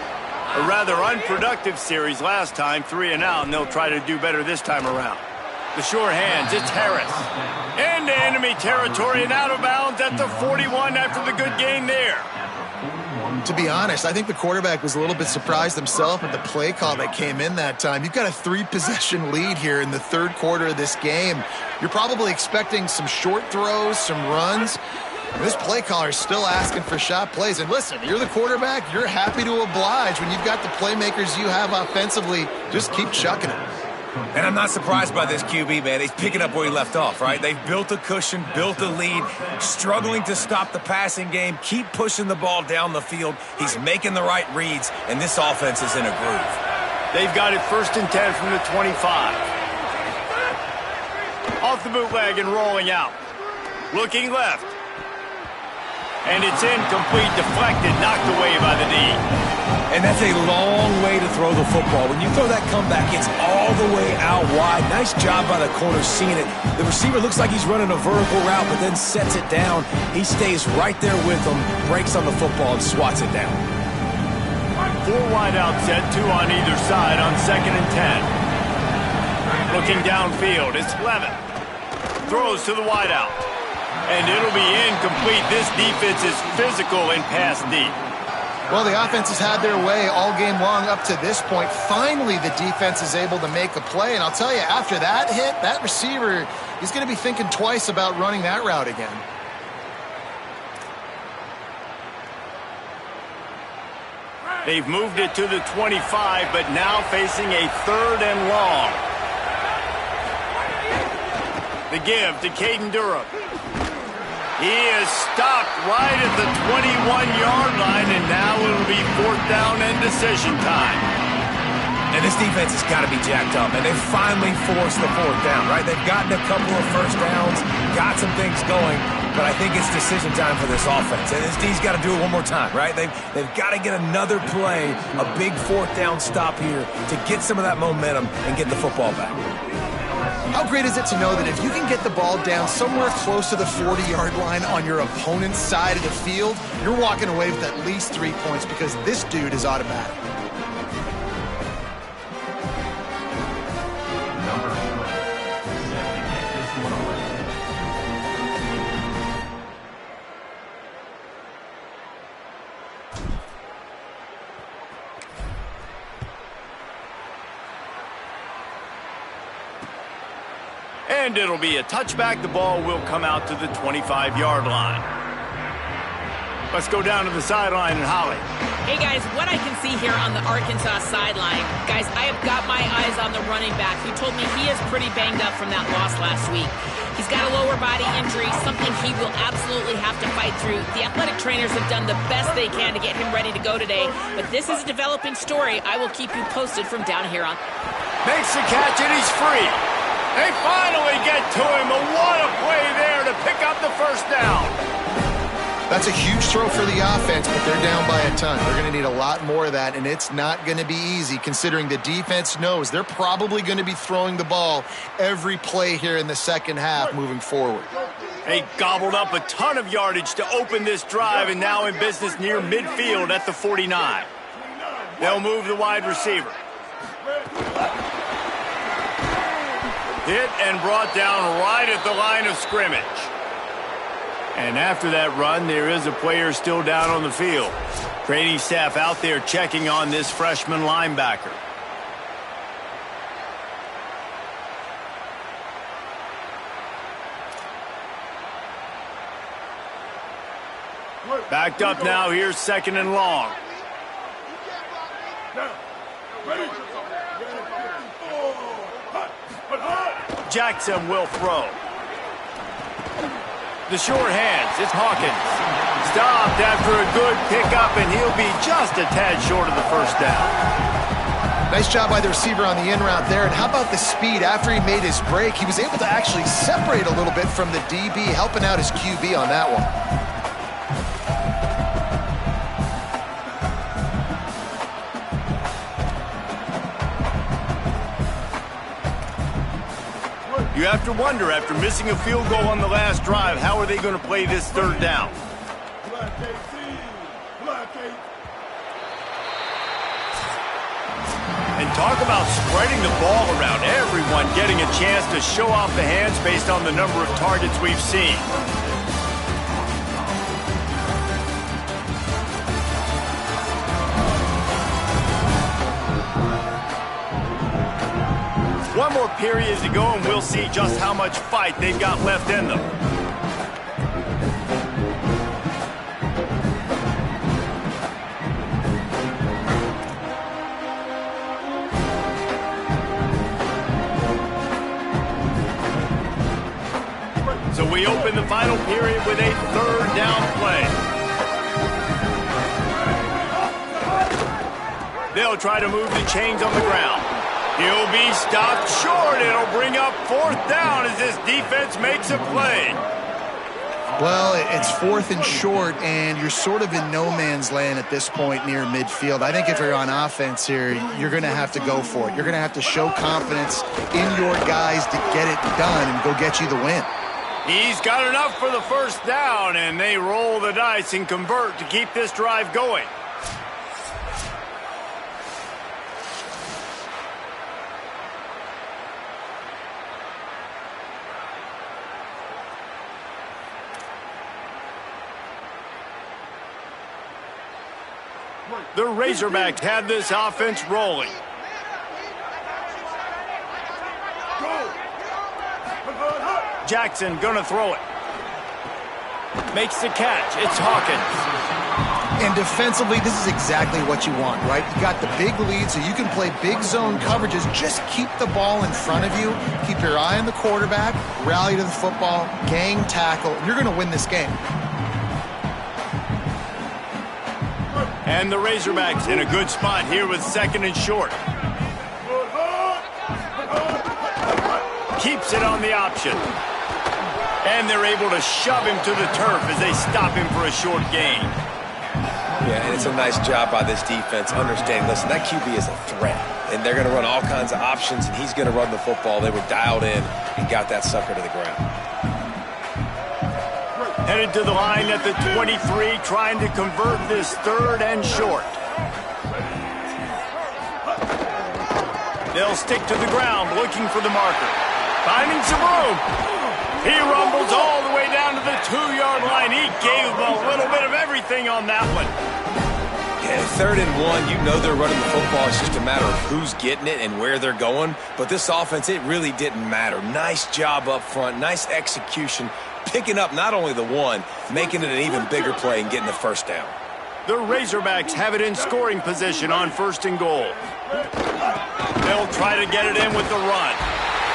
A rather unproductive series last time, 3 and out, and they'll try to do better this time around. The sure hands, it's Harris. Into enemy territory and out of bounds at the 41 after the good gain there. To be honest, I think the quarterback was a little bit surprised himself at the play call that came in that time. You've got a 3-possession lead here in the 3rd quarter of this game. You're probably expecting some short throws, some runs. This play caller is still asking for shot plays. And listen, you're the quarterback. You're happy to oblige when you've got the playmakers you have offensively. Just keep chucking it. And I'm not surprised by this QB, man. He's picking up where he left off, right? They've built a cushion, built a lead, struggling to stop the passing game, keep pushing the ball down the field. He's making the right reads, and this offense is in a groove. They've got it 1st and 10 from the 25. Off the bootleg and rolling out. Looking left. And it's incomplete, deflected, knocked away by the D. And that's a long way to throw the football. When you throw that comeback, it's all the way out wide. Nice job by the corner seeing it. The receiver looks like he's running a vertical route, but then sets it down. He stays right there with him, breaks on the football, and swats it down. 4 wide out set, 2 on either side on 2nd and 10. Looking downfield, it's Levitt. Throws to the wide out. And it'll be incomplete. This defense is physical and pass deep. Well, the offense has had their way all game long up to this point. Finally, the defense is able to make a play. And I'll tell you, after that hit, that receiver, he's going to be thinking twice about running that route again. They've moved it to the 25, but now facing a 3rd and long. The give to Caden Durham. He is stopped right at the 21-yard line, and now it'll be 4th down and decision time. And this defense has got to be jacked up, and they've finally forced the 4th down, right? They've gotten a couple of first downs, got some things going, but I think it's decision time for this offense. And this D's got to do it one more time, right? They've got to get another play, a big 4th down stop here to get some of that momentum and get the football back. How great is it to know that if you can get the ball down somewhere close to the 40-yard line on your opponent's side of the field, you're walking away with at least 3 points because this dude is automatic. And it'll be a touchback. The ball will come out to the 25-yard line. Let's go down to the sideline and Holly. Hey, guys, what I can see here on the Arkansas sideline, guys, I have got my eyes on the running back who told me he is pretty banged up from that loss last week. He's got a lower body injury, something he will absolutely have to fight through. The athletic trainers have done the best they can to get him ready to go today, but this is a developing story. I will keep you posted from down here on. Makes the catch, and he's free. They finally get to him, but what a play there to pick up the 1st down. That's a huge throw for the offense, but they're down by a ton. They're going to need a lot more of that, and it's not going to be easy considering the defense knows they're probably going to be throwing the ball every play here in the second half moving forward. They gobbled up a ton of yardage to open this drive, and now in business near midfield at the 49. They'll move the wide receiver. Hit and brought down right at the line of scrimmage. And after that run, there is a player still down on the field. Training staff out there checking on this freshman linebacker. Backed up now, here's 2nd and long. Jackson will throw. The short hands, it's Hawkins. Stopped after a good pickup, and he'll be just a tad short of the 1st down. Nice job by the receiver on the in route there. And how about the speed? After he made his break, he was able to actually separate a little bit from the DB, helping out his QB on that one. You have to wonder, after missing a field goal on the last drive, how are they going to play this 3rd down? And talk about spreading the ball around. Everyone getting a chance to show off the hands based on the number of targets we've seen. One more period to go, and we'll see just how much fight they've got left in them. So we open the final period with a 3rd down play. They'll try to move the chains on the ground. He'll be stopped short. It'll bring up 4th down as this defense makes a play. Well, it's 4th and short, and you're sort of in no man's land at this point near midfield. I think if you're on offense here, you're going to have to go for it. You're going to have to show confidence in your guys to get it done and go get you the win. He's got enough for the 1st down, and they roll the dice and convert to keep this drive going. The Razorbacks have this offense rolling. Jackson gonna throw it. Makes the catch. It's Hawkins. And defensively, this is exactly what you want, right? You got the big lead, so you can play big zone coverages. Just keep the ball in front of you. Keep your eye on the quarterback. Rally to the football. Gang tackle. You're going to win this game. And the Razorbacks in a good spot here with 2nd and short. Keeps it on the option. And they're able to shove him to the turf as they stop him for a short gain. Yeah, and it's a nice job by this defense understanding, listen, that QB is a threat, and they're going to run all kinds of options, and he's going to run the football. They were dialed in and got that sucker to the ground. Headed to the line at the 23, trying to convert this 3rd and short. They'll stick to the ground, looking for the marker. Finding some room. He rumbles all the way down to the 2-yard line. He gave them a little bit of everything on that one. Yeah, 3rd and 1, you know they're running the football. It's just a matter of who's getting it and where they're going. But this offense, it really didn't matter. Nice job up front, nice execution, picking up not only the one, making it an even bigger play and getting the first down. The Razorbacks have it in scoring position on 1st and goal. They'll try to get it in with the run.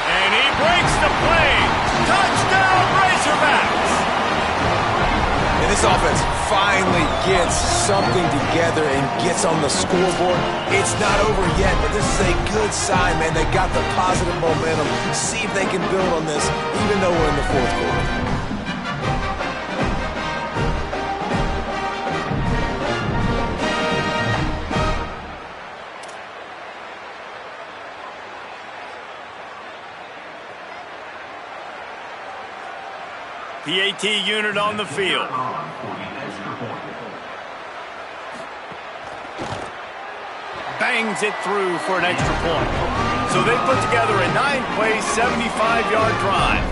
And he breaks the play. Touchdown, Razorbacks! And this offense finally gets something together and gets on the scoreboard. It's not over yet, but this is a good sign, man. They got the positive momentum. See if they can build on this, even though we're in the 4th quarter. PAT unit on the field. Bangs it through for an extra point. So they put together a 9-play, 75-yard drive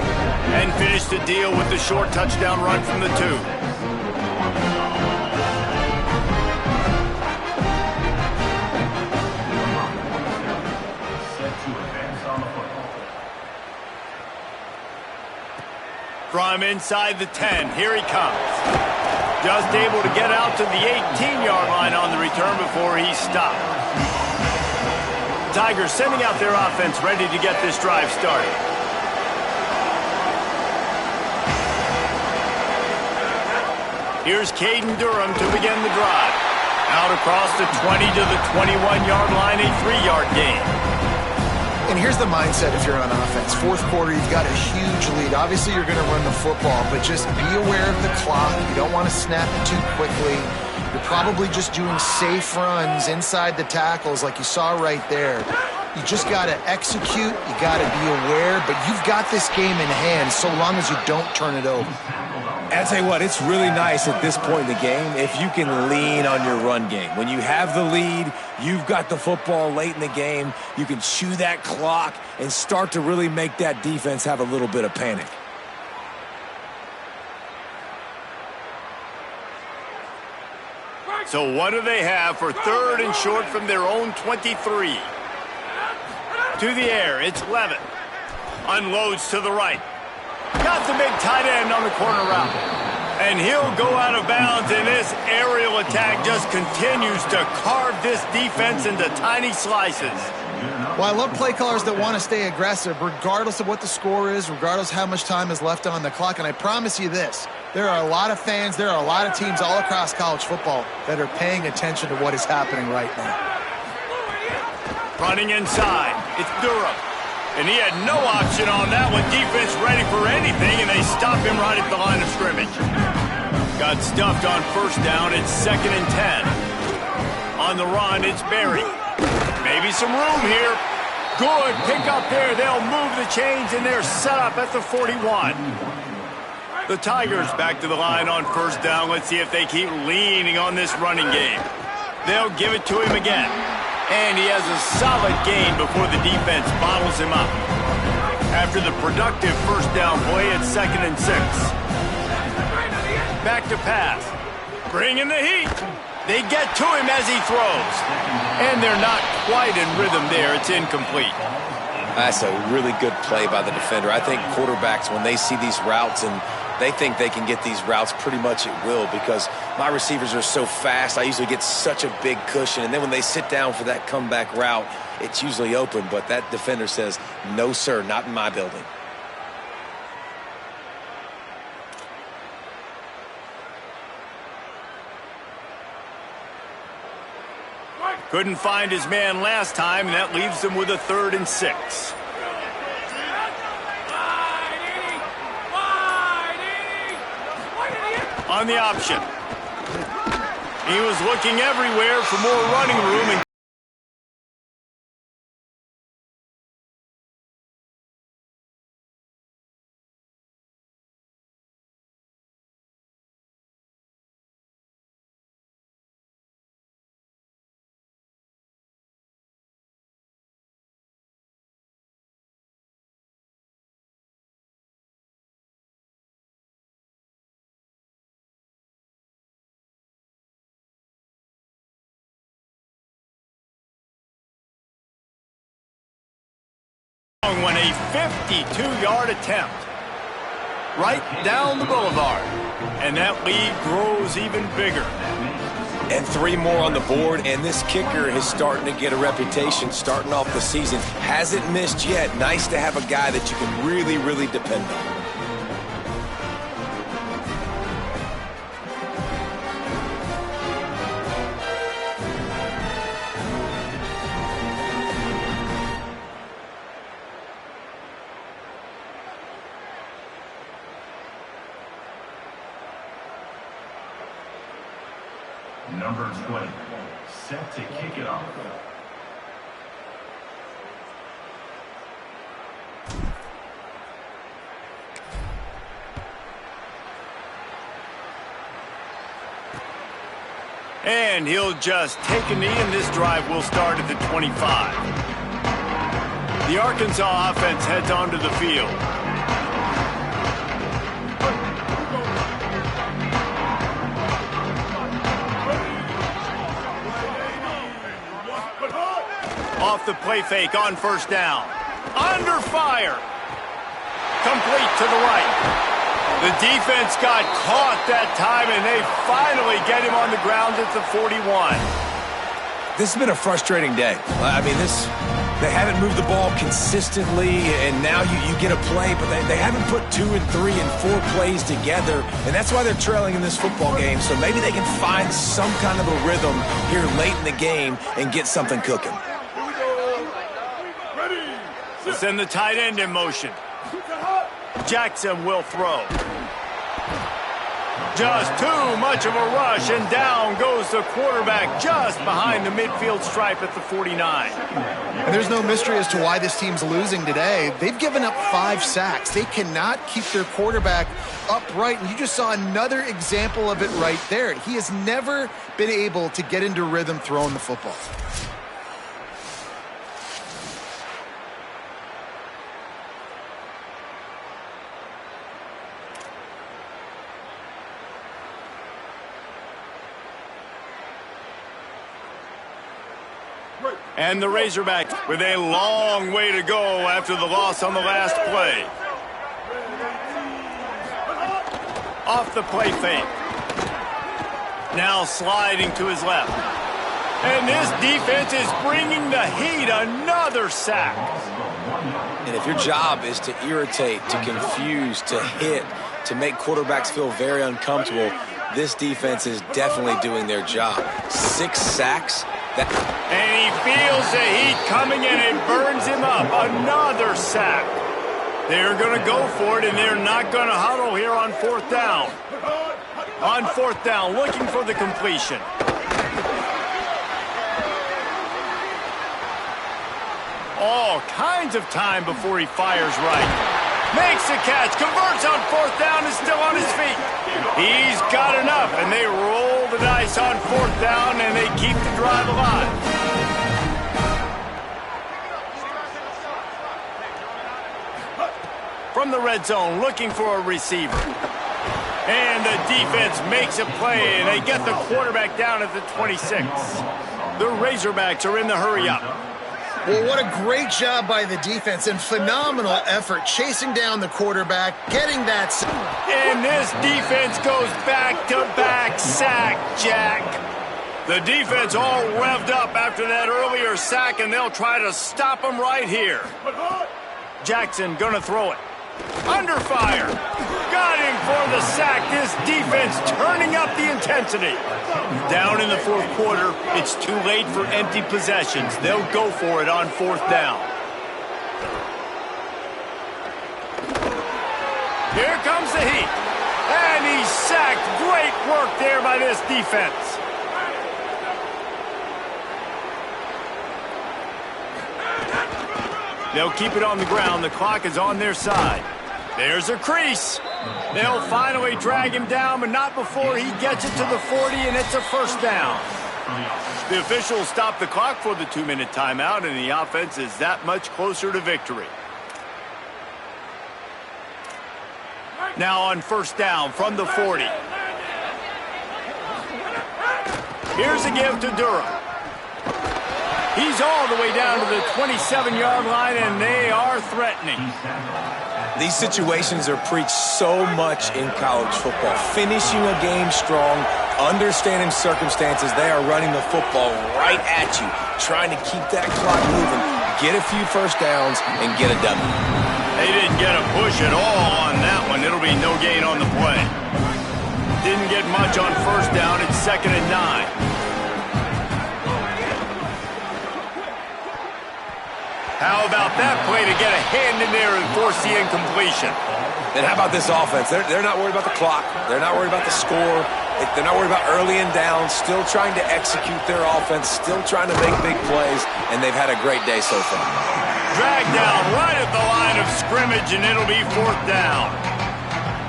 and finish the deal with the short touchdown run from the 2. From inside the 10, here he comes. Just able to get out to the 18-yard line on the return before he stopped. Tigers sending out their offense ready to get this drive started. Here's Caden Durham to begin the drive. Out across the 20 to the 21-yard line, a 3-yard gain. And here's the mindset if you're on offense. 4th quarter, you've got a huge lead. Obviously, you're going to run the football, but just be aware of the clock. You don't want to snap it too quickly. You're probably just doing safe runs inside the tackles like you saw right there. You just got to execute. You got to be aware, but you've got this game in hand so long as you don't turn it over. I'll tell you what, it's really nice at this point in the game if you can lean on your run game. When you have the lead, you've got the football late in the game, you can chew that clock and start to really make that defense have a little bit of panic. So what do they have for 3rd and short from their own 23? To the air, it's Levitt. Unloads to the right. Got the big tight end on the corner route. And he'll go out of bounds, and this aerial attack just continues to carve this defense into tiny slices. Well, I love play callers that want to stay aggressive, regardless of what the score is, regardless how much time is left on the clock. And I promise you this, there are a lot of fans, there are a lot of teams all across college football that are paying attention to what is happening right now. Running inside, it's Durham. And he had no option on that one. Defense ready for anything, and they stop him right at the line of scrimmage. Got stuffed on 1st down. It's 2nd and 10. On the run, it's Berry. Maybe some room here. Good pick up there. They'll move the chains, and they're set up at the 41. The Tigers back to the line on 1st down. Let's see if they keep leaning on this running game. They'll give it to him again. And he has a solid gain before the defense bottles him up. After the productive 1st down play, it's 2nd and 6. Back to pass. Bringing the heat. They get to him as he throws. And they're not quite in rhythm there. It's incomplete. That's a really good play by the defender. I think quarterbacks, when they see these routes and they think they can get these routes pretty much at will, because my receivers are so fast, I usually get such a big cushion. And then when they sit down for that comeback route, it's usually open. But that defender says, no, sir, not in my building. Couldn't find his man last time, and that leaves him with a 3rd and 6. On the option. He was looking everywhere for more running room. And on a 52-yard attempt right down the boulevard, and that lead grows even bigger. And 3 more on the board, and this kicker is starting to get a reputation starting off the season. Hasn't missed yet. Nice to have a guy that you can really, really depend on. Number 20, set to kick it off. And he'll just take a knee, and this drive will start at the 25. The Arkansas offense heads onto the field. Off the play fake on 1st down. Under fire. Complete to the right. The defense got caught that time, and they finally get him on the ground at the 41. This has been a frustrating day. I mean, they haven't moved the ball consistently, and now you get a play, but they haven't put 2 and 3 and 4 plays together, and that's why they're trailing in this football game. So maybe they can find some kind of a rhythm here late in the game and get something cooking. Send the tight end in motion. Jackson will throw. Just too much of a rush, and down goes the quarterback just behind the midfield stripe at the 49. And there's no mystery as to why this team's losing today. They've given up 5 sacks. They cannot keep their quarterback upright, and you just saw another example of it right there. He has never been able to get into rhythm throwing the football. And the Razorbacks with a long way to go after the loss on the last play. Off the play fake. Now sliding to his left. And this defense is bringing the heat. Another sack. And if your job is to irritate, to confuse, to hit, to make quarterbacks feel very uncomfortable, this defense is definitely doing their job. 6 sacks. And he feels the heat coming in and burns him up. Another sack. They're going to go for it, and they're not going to huddle here on 4th down. On 4th down, looking for the completion. All kinds of time before he fires right. Makes the catch, converts on 4th down, is still on his feet. He's got enough, and they roll the dice on 4th down, and they keep the drive alive. From the red zone, looking for a receiver. And the defense makes a play, and they get the quarterback down at the 26. The Razorbacks are in the hurry-up. Well, what a great job by the defense and phenomenal effort chasing down the quarterback, getting that sack. And this defense goes back-to-back sack, Jack. The defense all revved up after that earlier sack, and they'll try to stop him right here. Jackson gonna throw it. Under fire. Got him for the sack. This defense turning up the intensity. Down in the fourth quarter, it's too late for empty possessions. They'll go for it on fourth down. Here comes the heat. And he's sacked. Great work there by this defense. They'll keep it on the ground. The clock is on their side. There's a crease. They'll finally drag him down, but not before he gets it to the 40, and it's a first down. The officials stop the clock for the 2-minute timeout, and the offense is that much closer to victory. Now on first down from the 40. Here's a give to Durham. He's all the way down to the 27-yard line, and they are threatening. These situations are preached so much in college football. Finishing a game strong, understanding circumstances. They are running the football right at you, trying to keep that clock moving, get a few first downs, and get a W. They didn't get a push at all on that one. It'll be no gain on the play. Didn't get much on first down. It's 2nd and 9. How about that play to get a hand in there and force the incompletion? And how about this offense? They're not worried about the clock. They're not worried about the score. They're not worried about early and down. Still trying to execute their offense. Still trying to make big plays. And they've had a great day so far. Drag down right at the line of scrimmage, and it'll be fourth down.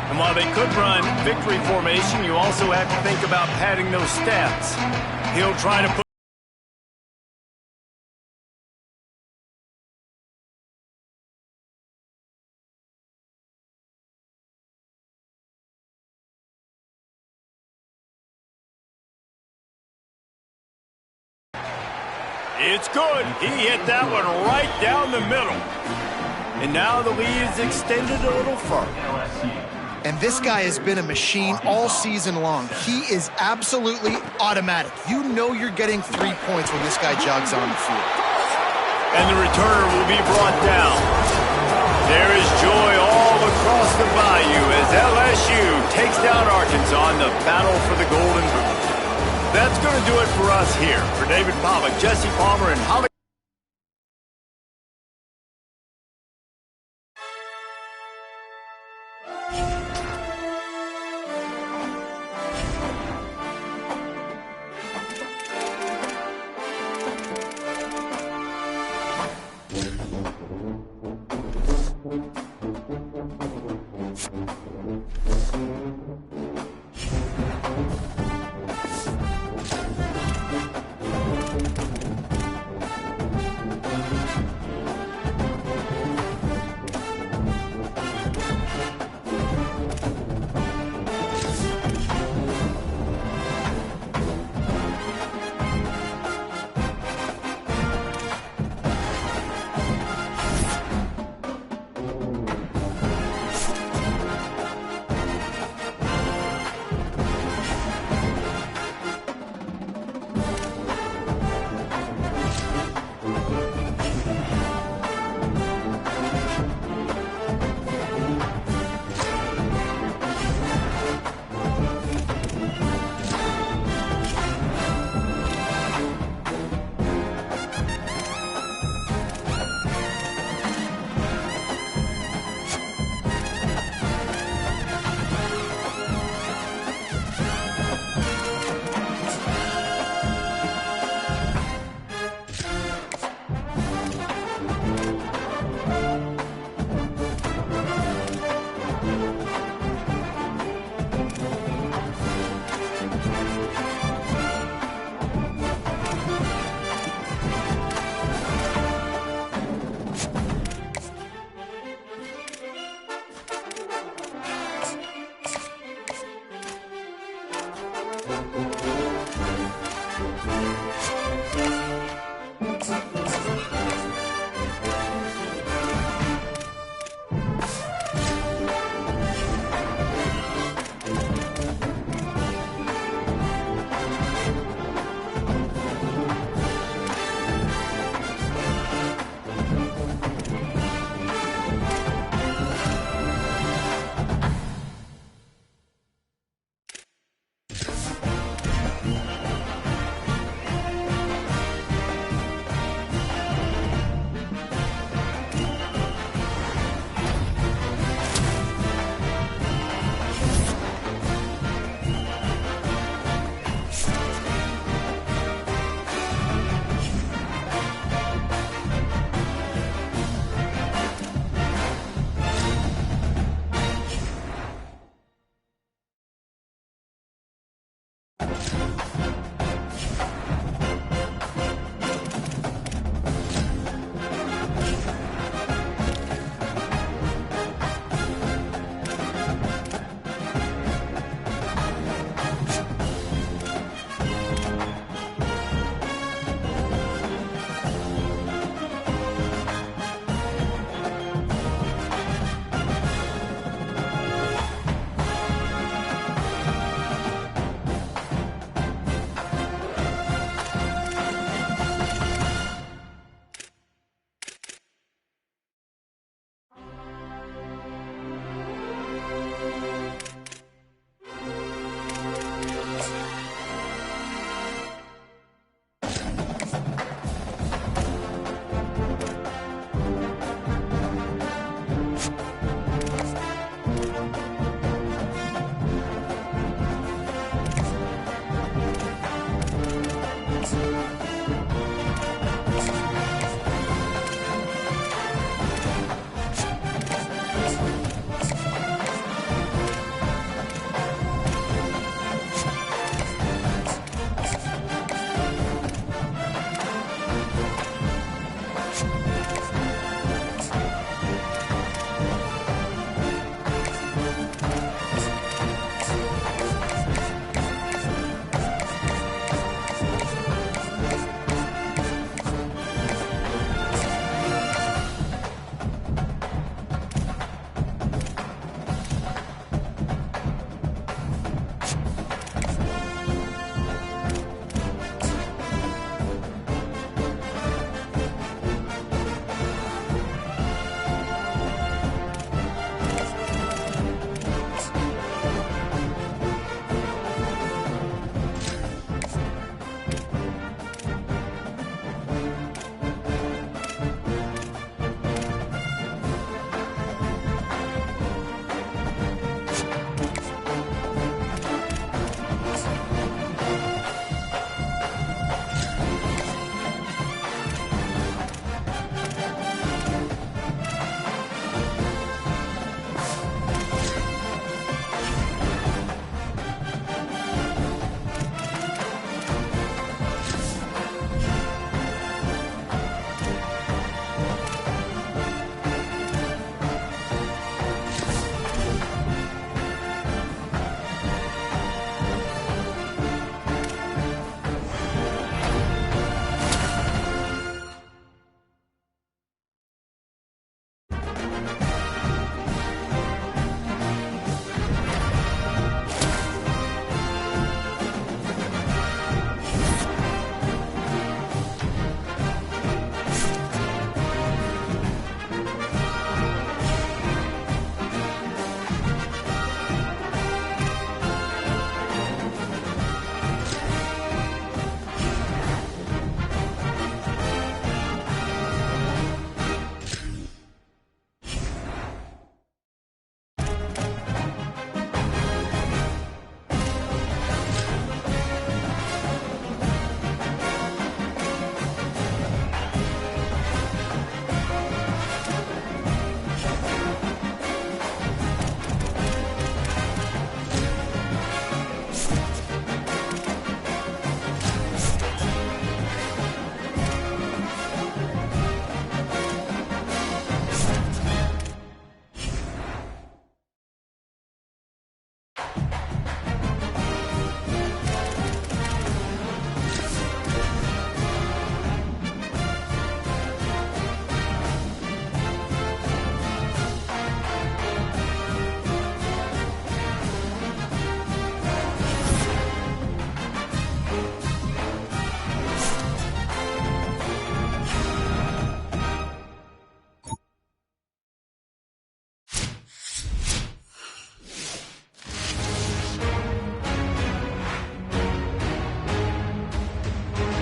And while they could run victory formation, you also have to think about padding those stats. He'll try to put It's good. He hit that one right down the middle. And now the lead is extended a little further. And this guy has been a machine all season long. He is absolutely automatic. You know you're getting 3 points when this guy jogs on the field. And the returner will be brought down. There is joy all across the bayou as LSU takes down Arkansas in the battle for the Golden Boot. That's going to do it for us here. For David Pollock, Jesse Palmer, and Holly.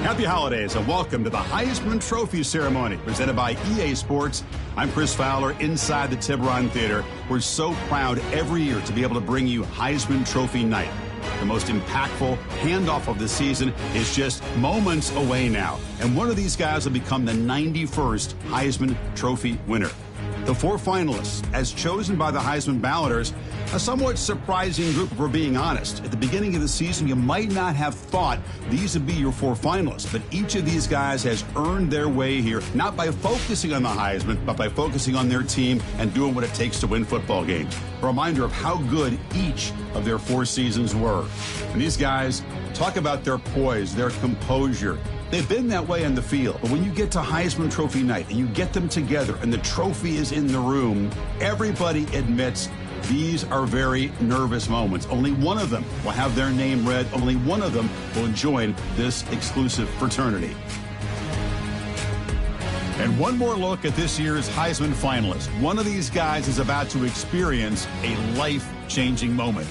Happy holidays and welcome to the Heisman Trophy Ceremony presented by EA Sports. I'm Chris Fowler inside the Tiburon Theater. We're so proud every year to be able to bring you Heisman Trophy Night. The most impactful handoff of the season is just moments away now. And one of these guys will become the 91st Heisman Trophy winner. The 4 finalists, as chosen by the Heisman balloters, a somewhat surprising group if we're being honest. At the beginning of the season, you might not have thought these would be your 4 finalists, but each of these guys has earned their way here, not by focusing on the Heisman, but by focusing on their team and doing what it takes to win football games. A reminder of how good each of their 4 seasons were. And these guys talk about their poise, their composure. They've been that way on the field, but when you get to Heisman Trophy night and you get them together and the trophy is in the room, everybody admits these are very nervous moments. Only one of them will have their name read. Only one of them will join this exclusive fraternity. And one more look at this year's Heisman finalists. One of these guys is about to experience a life-changing moment.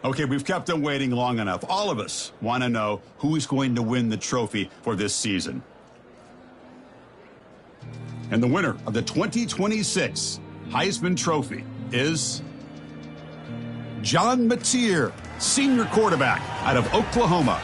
Okay, we've kept them waiting long enough. All of us want to know who is going to win the trophy for this season. And the winner of the 2026 Heisman Trophy is John Mateer, senior quarterback out of Oklahoma.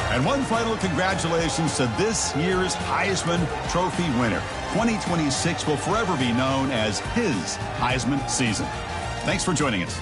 And one final congratulations to this year's Heisman Trophy winner. 2026 will forever be known as his Heisman season. Thanks for joining us.